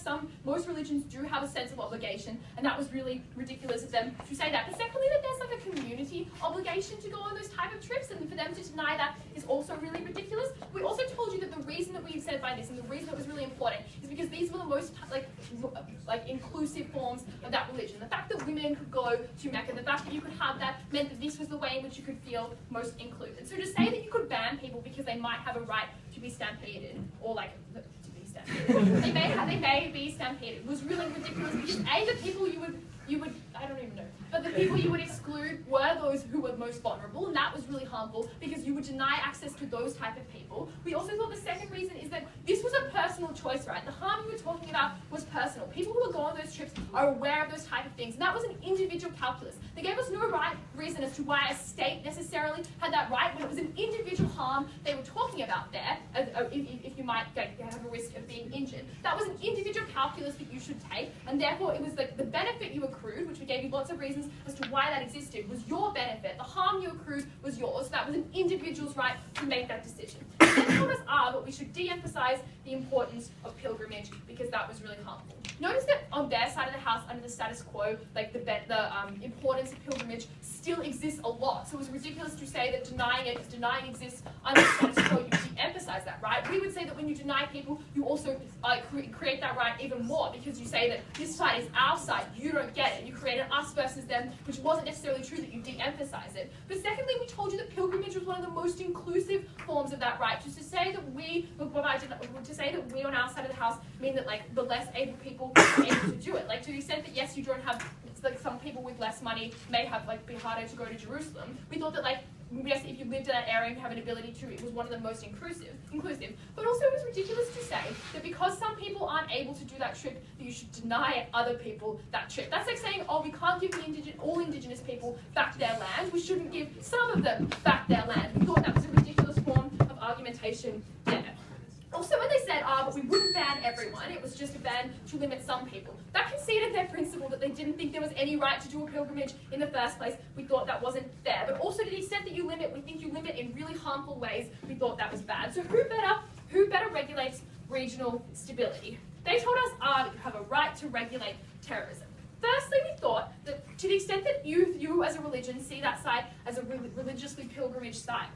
most religions do have a sense of obligation, and that was really ridiculous of them to say that. But secondly, that there's like a community obligation to go on those type of trips, and for them to deny that is also really ridiculous. We also told you that the reason that we said by this, and the reason it was really important, is because these were the most like inclusive forms of that religion. The fact that women could go to Mecca, the fact that you could have that, meant that this was the way in which you could feel most included. So to say that you could ban people because they might have a right to be stampeded, or like they may be stampeded, was really ridiculous because the people you would I don't even know, but the people you would exclude were those who were most vulnerable, and that was really harmful because you would deny access to those type of people. We also thought the second reason is that this was a personal choice, right? The harm you were talking about was personal. People who were going on those trips are aware of those type of things, and that was an individual calculus. They gave us no reason as to why a state necessarily had that right when it was an individual harm they were talking about there, if you might have a risk of being injured. That was an individual calculus that you should take, and therefore it was the benefit you accrued, which we gave you lots of reasons as to why that existed, was your benefit. The harm you accrued was yours. So that was an individual's right to make that decision. They told us, but we should de-emphasize the importance of pilgrimage because that was really harmful. Notice that on their side of the house, under the status quo, like the importance of pilgrimage still exists a lot. So it was ridiculous to say that denying it, because denying exists under the status quo, you de-emphasize that, right? We would say that when you deny people, you also create that right even more, because you say that this side is our side, you don't get it. You create an us versus them, which wasn't necessarily true, that you de-emphasize it. But secondly, we told you that pilgrimage was one of the most inclusive forms of that right. Just to say that we on our side of the house mean that like the less able people are able to do it. Like to the extent that yes, you don't have, like some people with less money may have like be harder to go to Jerusalem. We thought that like yes, if you lived in that area and you have an ability to, it was one of the most inclusive. But also it was ridiculous to say that because some people aren't able to do that trip, that you should deny other people that trip. That's like saying, we can't give all indigenous people back their land. We shouldn't give some of them back their land. We thought that was a ridiculous form of argumentation there. Also, when they said, but we wouldn't ban everyone, it was just a ban to limit some people, that conceded their principle that they didn't think there was any right to do a pilgrimage in the first place. We thought that wasn't fair. But also to the extent that you limit, we think you limit in really harmful ways. We thought that was bad. So who better regulates regional stability? They told us, that you have a right to regulate terrorism. Firstly, we thought that to the extent that you as a religion see that site as a religiously pilgrimage site,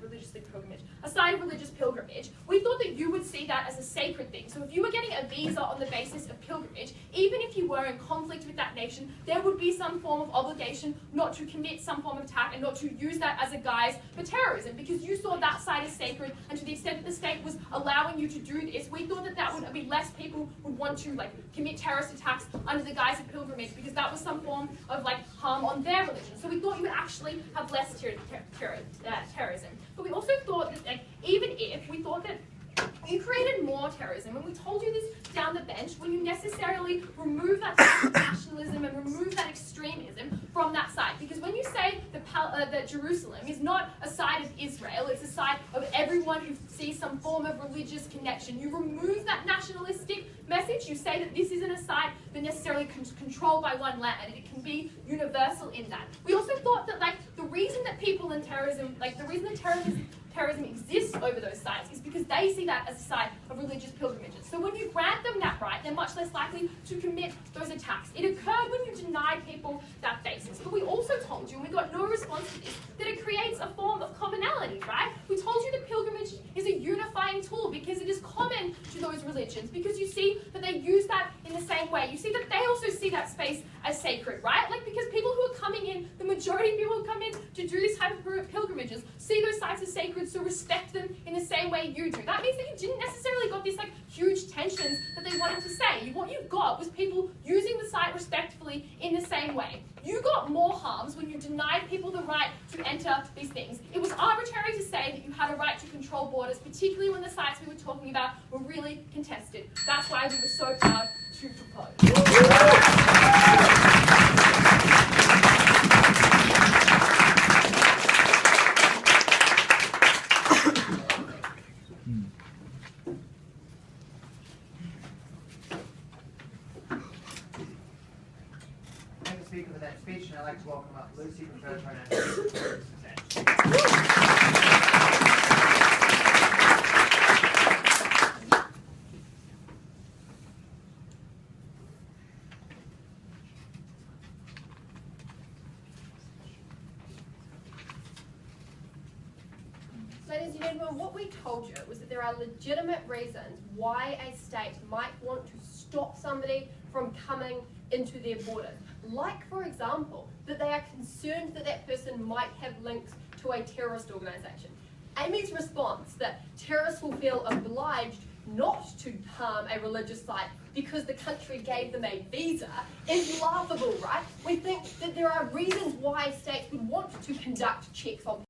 a site of religious pilgrimage, we thought that you would see that as a sacred thing. So if you were getting a visa on the basis of pilgrimage, even if you were in conflict with that nation, there would be some form of obligation not to commit some form of attack and not to use that as a guise for terrorism, because you saw that site as sacred, and to the extent that the state was allowing you to do this, we thought that would be less people would want to commit terrorist attacks under the guise of pilgrimage, because that was some form of harm on their religion. So we thought you would actually have less terrorism. But we also thought that even if we thought that you created more terrorism, and we told you this down the bench, when you necessarily remove that nationalism and remove that extremism from that site. Because when you say that Jerusalem is not a site of Israel, it's a site of everyone who sees some form of religious connection, you remove that nationalistic message. You say that this isn't a site that necessarily controlled by one land, and it can be universal in that. We also thought that the reason that people in terrorism, the reason that terrorism exists over those sites is because they see that as a site of religious pilgrimages. So when you grant them that right, they're much less likely to commit those attacks. It occurred when you denied people that basis. But we also told you, and we got no response to this, that it creates a form of commonality, right? We told you that pilgrimage is a unifying tool because it is common to those religions, because you see that they use that in the same way. You see that they also see that space as sacred, right? Because people who are coming in, the majority of people who come in to do this type of pilgrimages, see those sites as sacred, so respect them in the same way you do. That means that you didn't necessarily got these huge tensions that they wanted to say. What you got was people using the site respectfully in the same way. You got more harms when you denied people the right to enter these things. It was arbitrary to say that you had a right to control borders, particularly when the sites we were talking about were really contested. That's why we were so proud to propose. Thank the speaker for that speech, and I'd like to welcome up Lucy, preferred pronoun. Ladies and gentlemen, what we told you was that there are legitimate reasons why a state might want to stop somebody from coming into their borders. Like, for example, that they are concerned that that person might have links to a terrorist organisation. Amy's response that terrorists will feel obliged not to harm a religious site because the country gave them a visa is laughable, right? We think that there are reasons why states would want to conduct checks on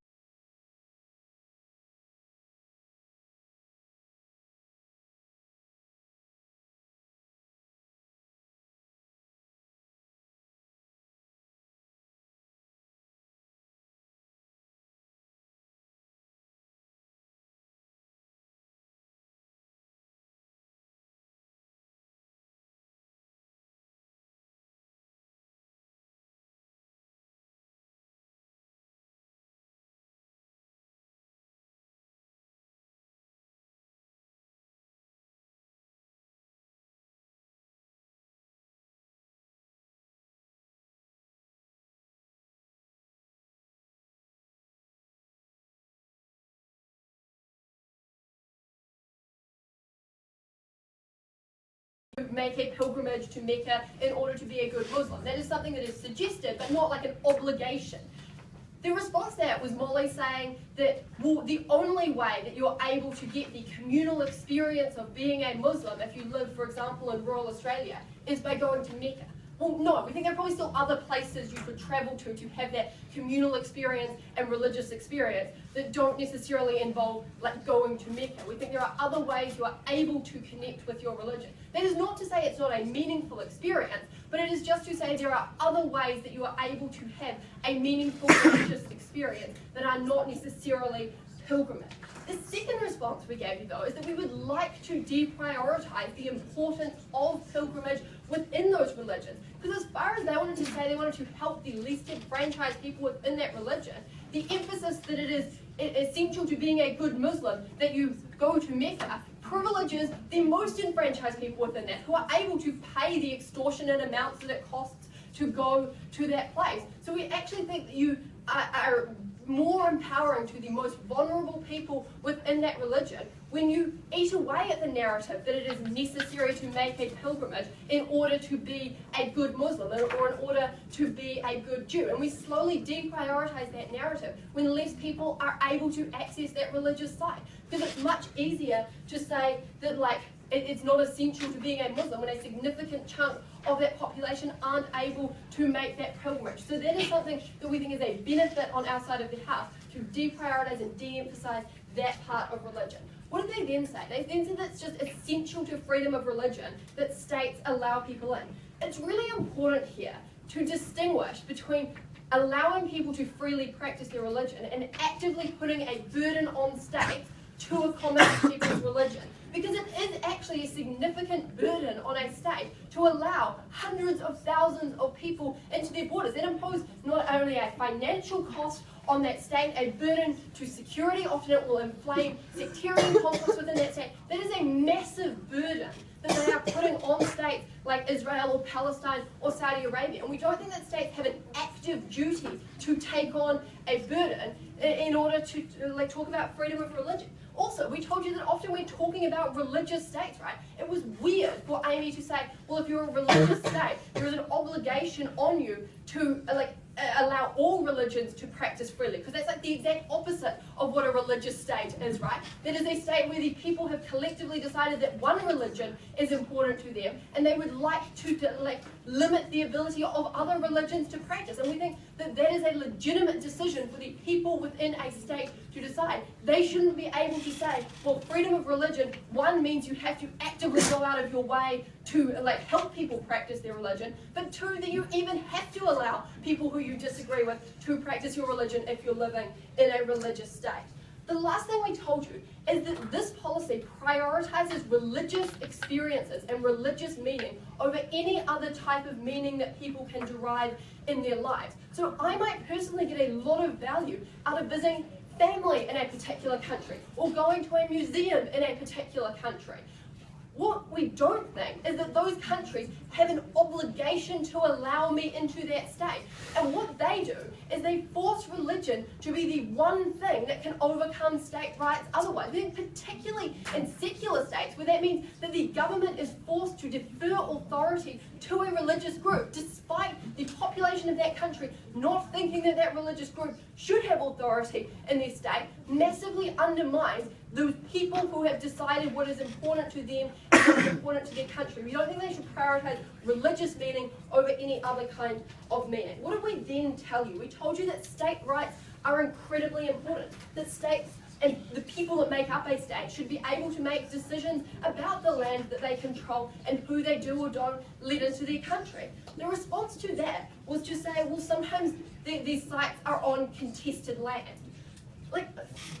make a pilgrimage to Mecca in order to be a good Muslim. That is something that is suggested, but not like an obligation. The response to that was Molly saying that, well, the only way that you're able to get the communal experience of being a Muslim if you live, for example, in rural Australia, is by going to Mecca. Well, no, we think there are probably still other places you could travel to have that communal experience and religious experience that don't necessarily involve going to Mecca. We think there are other ways you are able to connect with your religion. That is not to say it's not a meaningful experience, but it is just to say there are other ways that you are able to have a meaningful religious experience that are not necessarily pilgrimage. The second response we gave you, though, is that we would like to deprioritize the importance of pilgrimage within those religions. Because as far as they wanted to say they wanted to help the least enfranchised people within that religion, the emphasis that it is essential to being a good Muslim that you go to Mecca privileges the most enfranchised people within that, who are able to pay the extortionate amounts that it costs to go to that place. So we actually think that you are more empowering to the most vulnerable people within that religion when you eat away at the narrative that it is necessary to make a pilgrimage in order to be a good Muslim or in order to be a good Jew. And we slowly deprioritize that narrative when less people are able to access that religious site. Because it's much easier to say that it's not essential to being a Muslim when a significant chunk of that population aren't able to make that pilgrimage. So that is something that we think is a benefit on our side of the house, to deprioritise and de-emphasise that part of religion. What did they then say? They then said that it's just essential to freedom of religion that states allow people in. It's really important here to distinguish between allowing people to freely practice their religion and actively putting a burden on states to accommodate people's religion. Because it is actually a significant burden on a state to allow hundreds of thousands of people into their borders. It imposes not only a financial cost on that state, a burden to security, often it will inflame sectarian conflicts within that state. That is a massive burden that they are putting on states like Israel or Palestine or Saudi Arabia. And we don't think that states have an active duty to take on a burden in order to talk about freedom of religion. Also, we told you that often we're talking about religious states, right? It was weird for Amy to say, well, if you're a religious state, there is an obligation on you to allow all religions to practice freely, because that's like the exact opposite of what a religious state is, right? That is a state where the people have collectively decided that one religion is important to them, and they would like to limit the ability of other religions to practice. And we think that that is a legitimate decision for the people within a state to decide. They shouldn't be able to say, well, freedom of religion, one, means you have to actively go out of your way to help people practice their religion, but two, that you even have to allow people who you disagree with to practice your religion if you're living in a religious state. The last thing we told you is that this policy prioritizes religious experiences and religious meaning over any other type of meaning that people can derive in their lives. So I might personally get a lot of value out of visiting family in a particular country or going to a museum in a particular country. What we don't think is that those countries have an obligation to allow me into that state. And what they do is they force religion to be the one thing that can overcome state rights otherwise. I think particularly in secular states, where that means that the government is forced to defer authority to a religious group, despite the population of that country not thinking that that religious group should have authority in their state, massively undermines the people who have decided what is important to them and what is important to their country. We don't think they should prioritize religious meaning over any other kind of meaning. What did we then tell you? We told you that state rights are incredibly important, that states and the people that make up a state should be able to make decisions about the land that they control and who they do or don't let into their country. The response to that was to say, well, sometimes these sites are on contested land.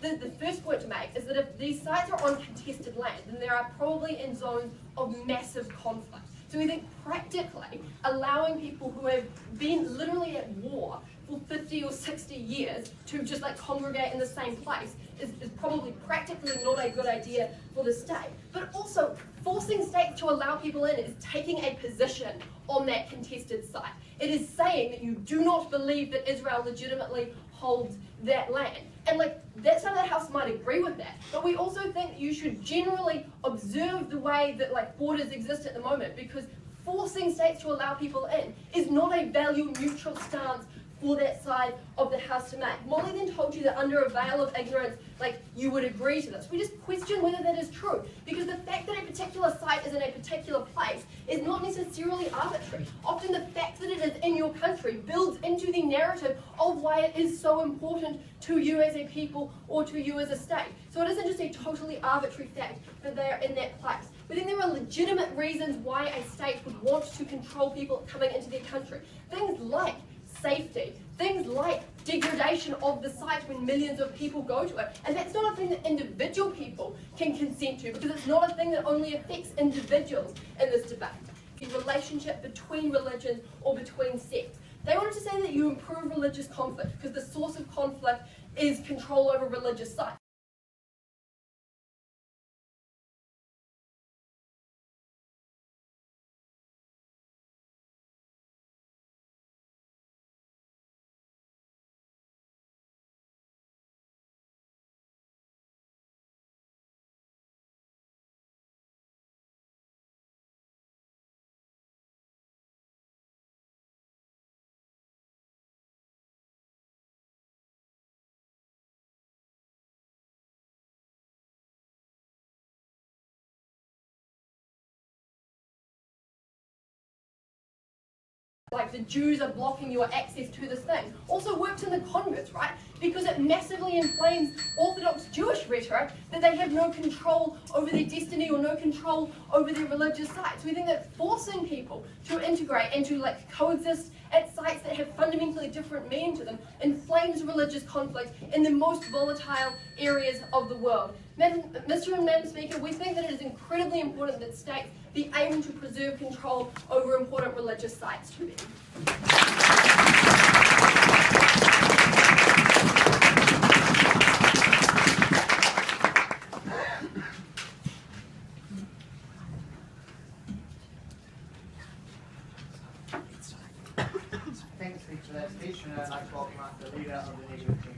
The first point to make is that if these sites are on contested land, then they are probably in zones of massive conflict. So we think practically allowing people who have been literally at war for 50 or 60 years to just congregate in the same place is probably practically not a good idea for the state. But also, forcing states to allow people in is taking a position on that contested site. It is saying that you do not believe that Israel legitimately holds that land. And that side of the house might agree with that, but we also think that you should generally observe the way that borders exist at the moment, because forcing states to allow people in is not a value neutral stance for that side of the house to make. Molly then told you that under a veil of ignorance, you would agree to this. We just question whether that is true, because the fact that a particular site is in a particular place is not necessarily arbitrary. Often the fact that it is in your country builds into the narrative of why it is so important to you as a people or to you as a state. So it isn't just a totally arbitrary fact that they are in that place. We think there are legitimate reasons why a state would want to control people coming into their country. Things like safety, things like degradation of the site when millions of people go to it. And that's not a thing that individual people can consent to, because it's not a thing that only affects individuals in this debate. The relationship between religions or between sects. They wanted to say that you improve religious conflict because the source of conflict is control over religious sites. like the Jews are blocking your access to this thing, also works in the converse, right? Because it massively inflames Orthodox Jewish rhetoric that they have no control over their destiny or no control over their religious sites. We think that forcing people to integrate and to like coexist at sites that have fundamentally different meaning to them inflames religious conflict in the most volatile areas of the world. Mr. and Madam Speaker, we think that it is incredibly important that states be able to preserve control over important religious sites to them. Thank you, Speaker, for that speech, and I'd like to welcome up the leader of the negative team.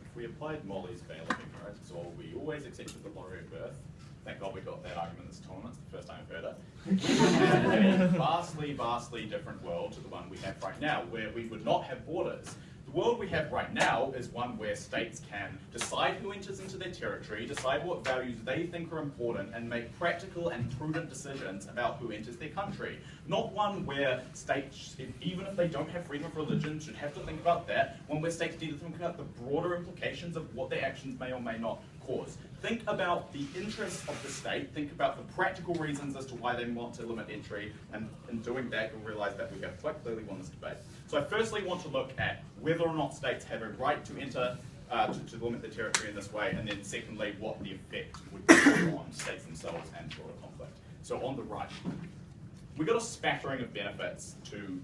If we applied Molly's veil of ignorance, or we always accepted the lottery of birth, thank God we got that argument this tournament, it's the first time I've heard it, we would have a vastly, vastly different world to the one we have right now, where we would not have borders. The world we have right now is one where states can decide who enters into their territory, decide what values they think are important, and make practical and prudent decisions about who enters their country. Not one where states, even if they don't have freedom of religion, should have to think about that. One where states need to think about the broader implications of what their actions may or may not cause. Think about the interests of the state, think about the practical reasons as to why they want to limit entry, and in doing that you'll realise that we have quite clearly won this debate. So I firstly want to look at whether or not states have a right to enter, to limit their territory in this way, and then secondly what the effect would be on states themselves and broader conflict. So on the right, we got a spattering of benefits to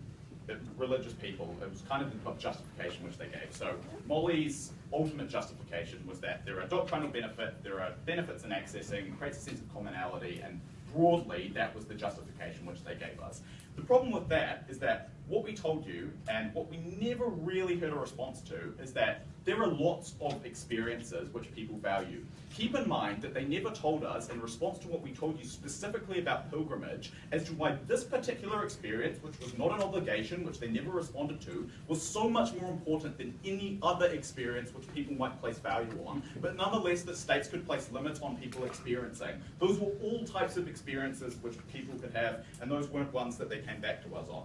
religious people. It was kind of the justification which they gave. So Molly's ultimate justification was that there are doctrinal benefits, there are benefits in accessing, creates a sense of commonality, and broadly that was the justification which they gave us. The problem with that is that what we told you, and what we never really heard a response to, is that there are lots of experiences which people value. Keep in mind that they never told us, in response to what we told you specifically about pilgrimage, as to why this particular experience, which was not an obligation, which they never responded to, was so much more important than any other experience which people might place value on, but nonetheless that states could place limits on people experiencing. Those were all types of experiences which people could have, and those weren't ones that they came back to us on.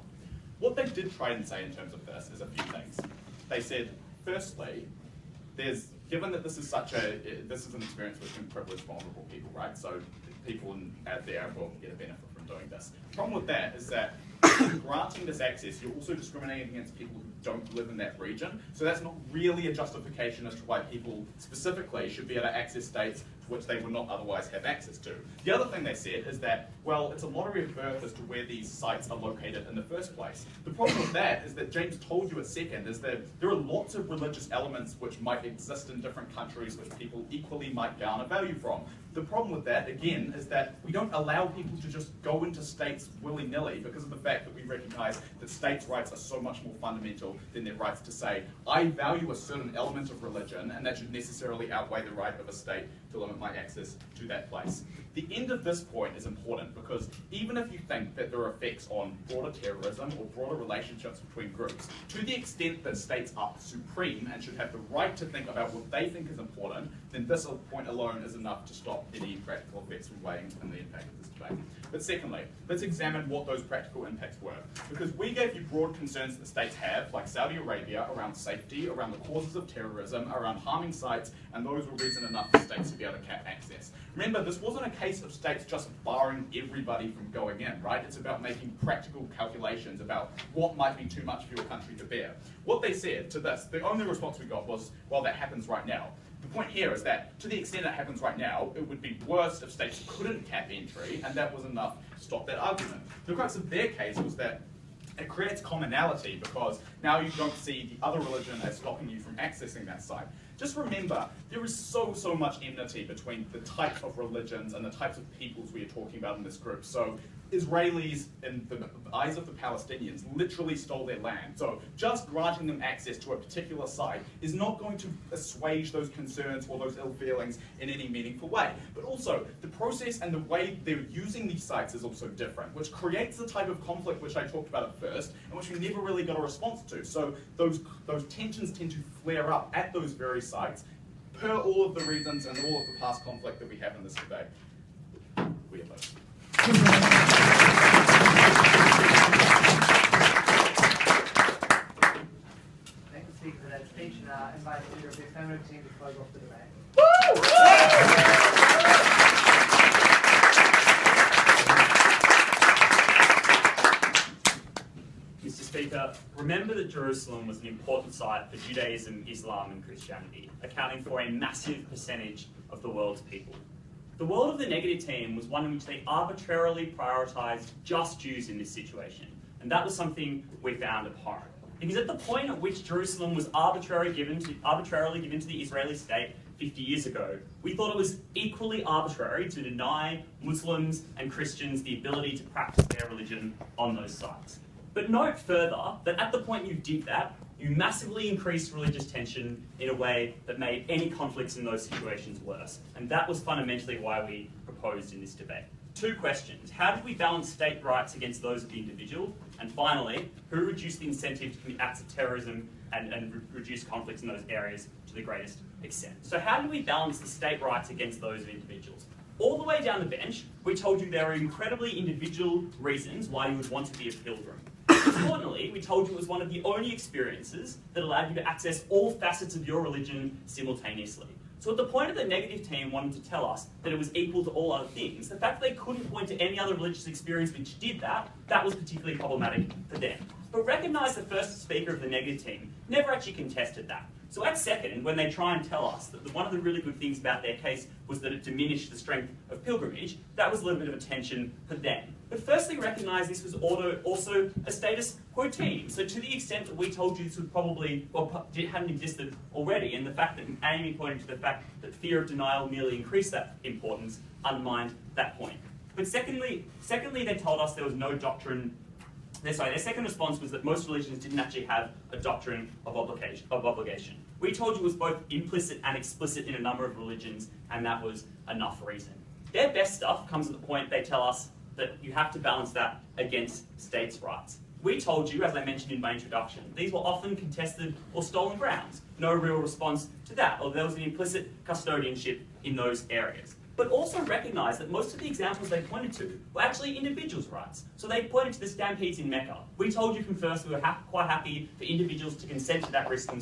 What they did try and say in terms of this is a few things. They said, firstly, given that this is an experience which can privilege vulnerable people, right? So people at the Arab world can get a benefit from doing this. The problem with that is that granting this access, you're also discriminating against people who don't live in that region. So that's not really a justification as to why people specifically should be able to access states which they would not otherwise have access to. The other thing they said is that, well, it's a lottery of birth as to where these sites are located in the first place. The problem with that is that James told you a second, is that there are lots of religious elements which might exist in different countries which people equally might garner value from. The problem with that, again, is that we don't allow people to just go into states willy-nilly because of the fact that we recognise that states' rights are so much more fundamental than their rights to say, I value a certain element of religion, and that should necessarily outweigh the right of a state to limit my access to that place. The end of this point is important because even if you think that there are effects on broader terrorism or broader relationships between groups, to the extent that states are supreme and should have the right to think about what they think is important, then this point alone is enough to stop any practical effects from weighing in the impact of this debate. But secondly, let's examine what those practical impacts were. Because we gave you broad concerns that states have, like Saudi Arabia, around safety, around the causes of terrorism, around harming sites, and those were reason enough for states to be able to cap access. Remember, this wasn't a case of states just barring everybody from going in, right? It's about making practical calculations about what might be too much for your country to bear. What they said to this, the only response we got was, well, that happens right now. The point here is that, to the extent it happens right now, it would be worse if states couldn't cap entry, and that was enough to stop that argument. The crux of their case was that it creates commonality because now you don't see the other religion as stopping you from accessing that site. Just remember, there is so much enmity between the types of religions and the types of peoples we are talking about in this group. So Israelis, in the eyes of the Palestinians, literally stole their land. So just granting them access to a particular site is not going to assuage those concerns or those ill feelings in any meaningful way. But also, the process and the way they're using these sites is also different, which creates the type of conflict which I talked about at first, and which we never really got a response to. So those tensions tend to flare up at those very sites, per all of the reasons and all of the past conflict that we have in this debate. We oppose. Thank the speaker for that speech, and invite the leader of the affirmative team to close off the debate. Mr. Speaker, remember that Jerusalem was an important site for Judaism, Islam and Christianity, accounting for a massive percentage of the world's people. The world of the negative team was one in which they arbitrarily prioritised just Jews in this situation, and that was something we found abhorrent. Because at the point at which Jerusalem was arbitrarily given to the Israeli state 50 years ago, we thought it was equally arbitrary to deny Muslims and Christians the ability to practice their religion on those sites. But note further that at the point you did that, you massively increased religious tension in a way that made any conflicts in those situations worse. And that was fundamentally why we proposed in this debate. Two questions. How did we balance state rights against those of the individual? And finally, who reduced the incentive to commit acts of terrorism and reduce conflicts in those areas to the greatest extent? So how did we balance the state rights against those of individuals? All the way down the bench, we told you there are incredibly individual reasons why you would want to be a pilgrim. Importantly, we told you it was one of the only experiences that allowed you to access all facets of your religion simultaneously. So at the point of the negative team wanting to tell us that it was equal to all other things, the fact that they couldn't point to any other religious experience which did that, that was particularly problematic for them. But recognise the first speaker of the negative team never actually contested that. So at second, when they try and tell us that one of the really good things about their case was that it diminished the strength of pilgrimage, that was a little bit of a tension for them. But firstly, recognise this was also a status quo team. So to the extent that we told you this would probably, or hadn't existed already, and the fact that Amy pointed to the fact that fear of denial merely increased that importance, undermined that point. But secondly, they told us there was no doctrine. Their second response was that most religions didn't actually have a doctrine of obligation. We told you it was both implicit and explicit in a number of religions, and that was enough reason. Their best stuff comes at the point they tell us that you have to balance that against states' rights. We told you, as I mentioned in my introduction, these were often contested or stolen grounds. No real response to that, or there was an implicit custodianship in those areas. But also recognise that most of the examples they pointed to were actually individuals' rights. So they pointed to the stampedes in Mecca. We told you from first we were quite happy for individuals to consent to that risk themselves.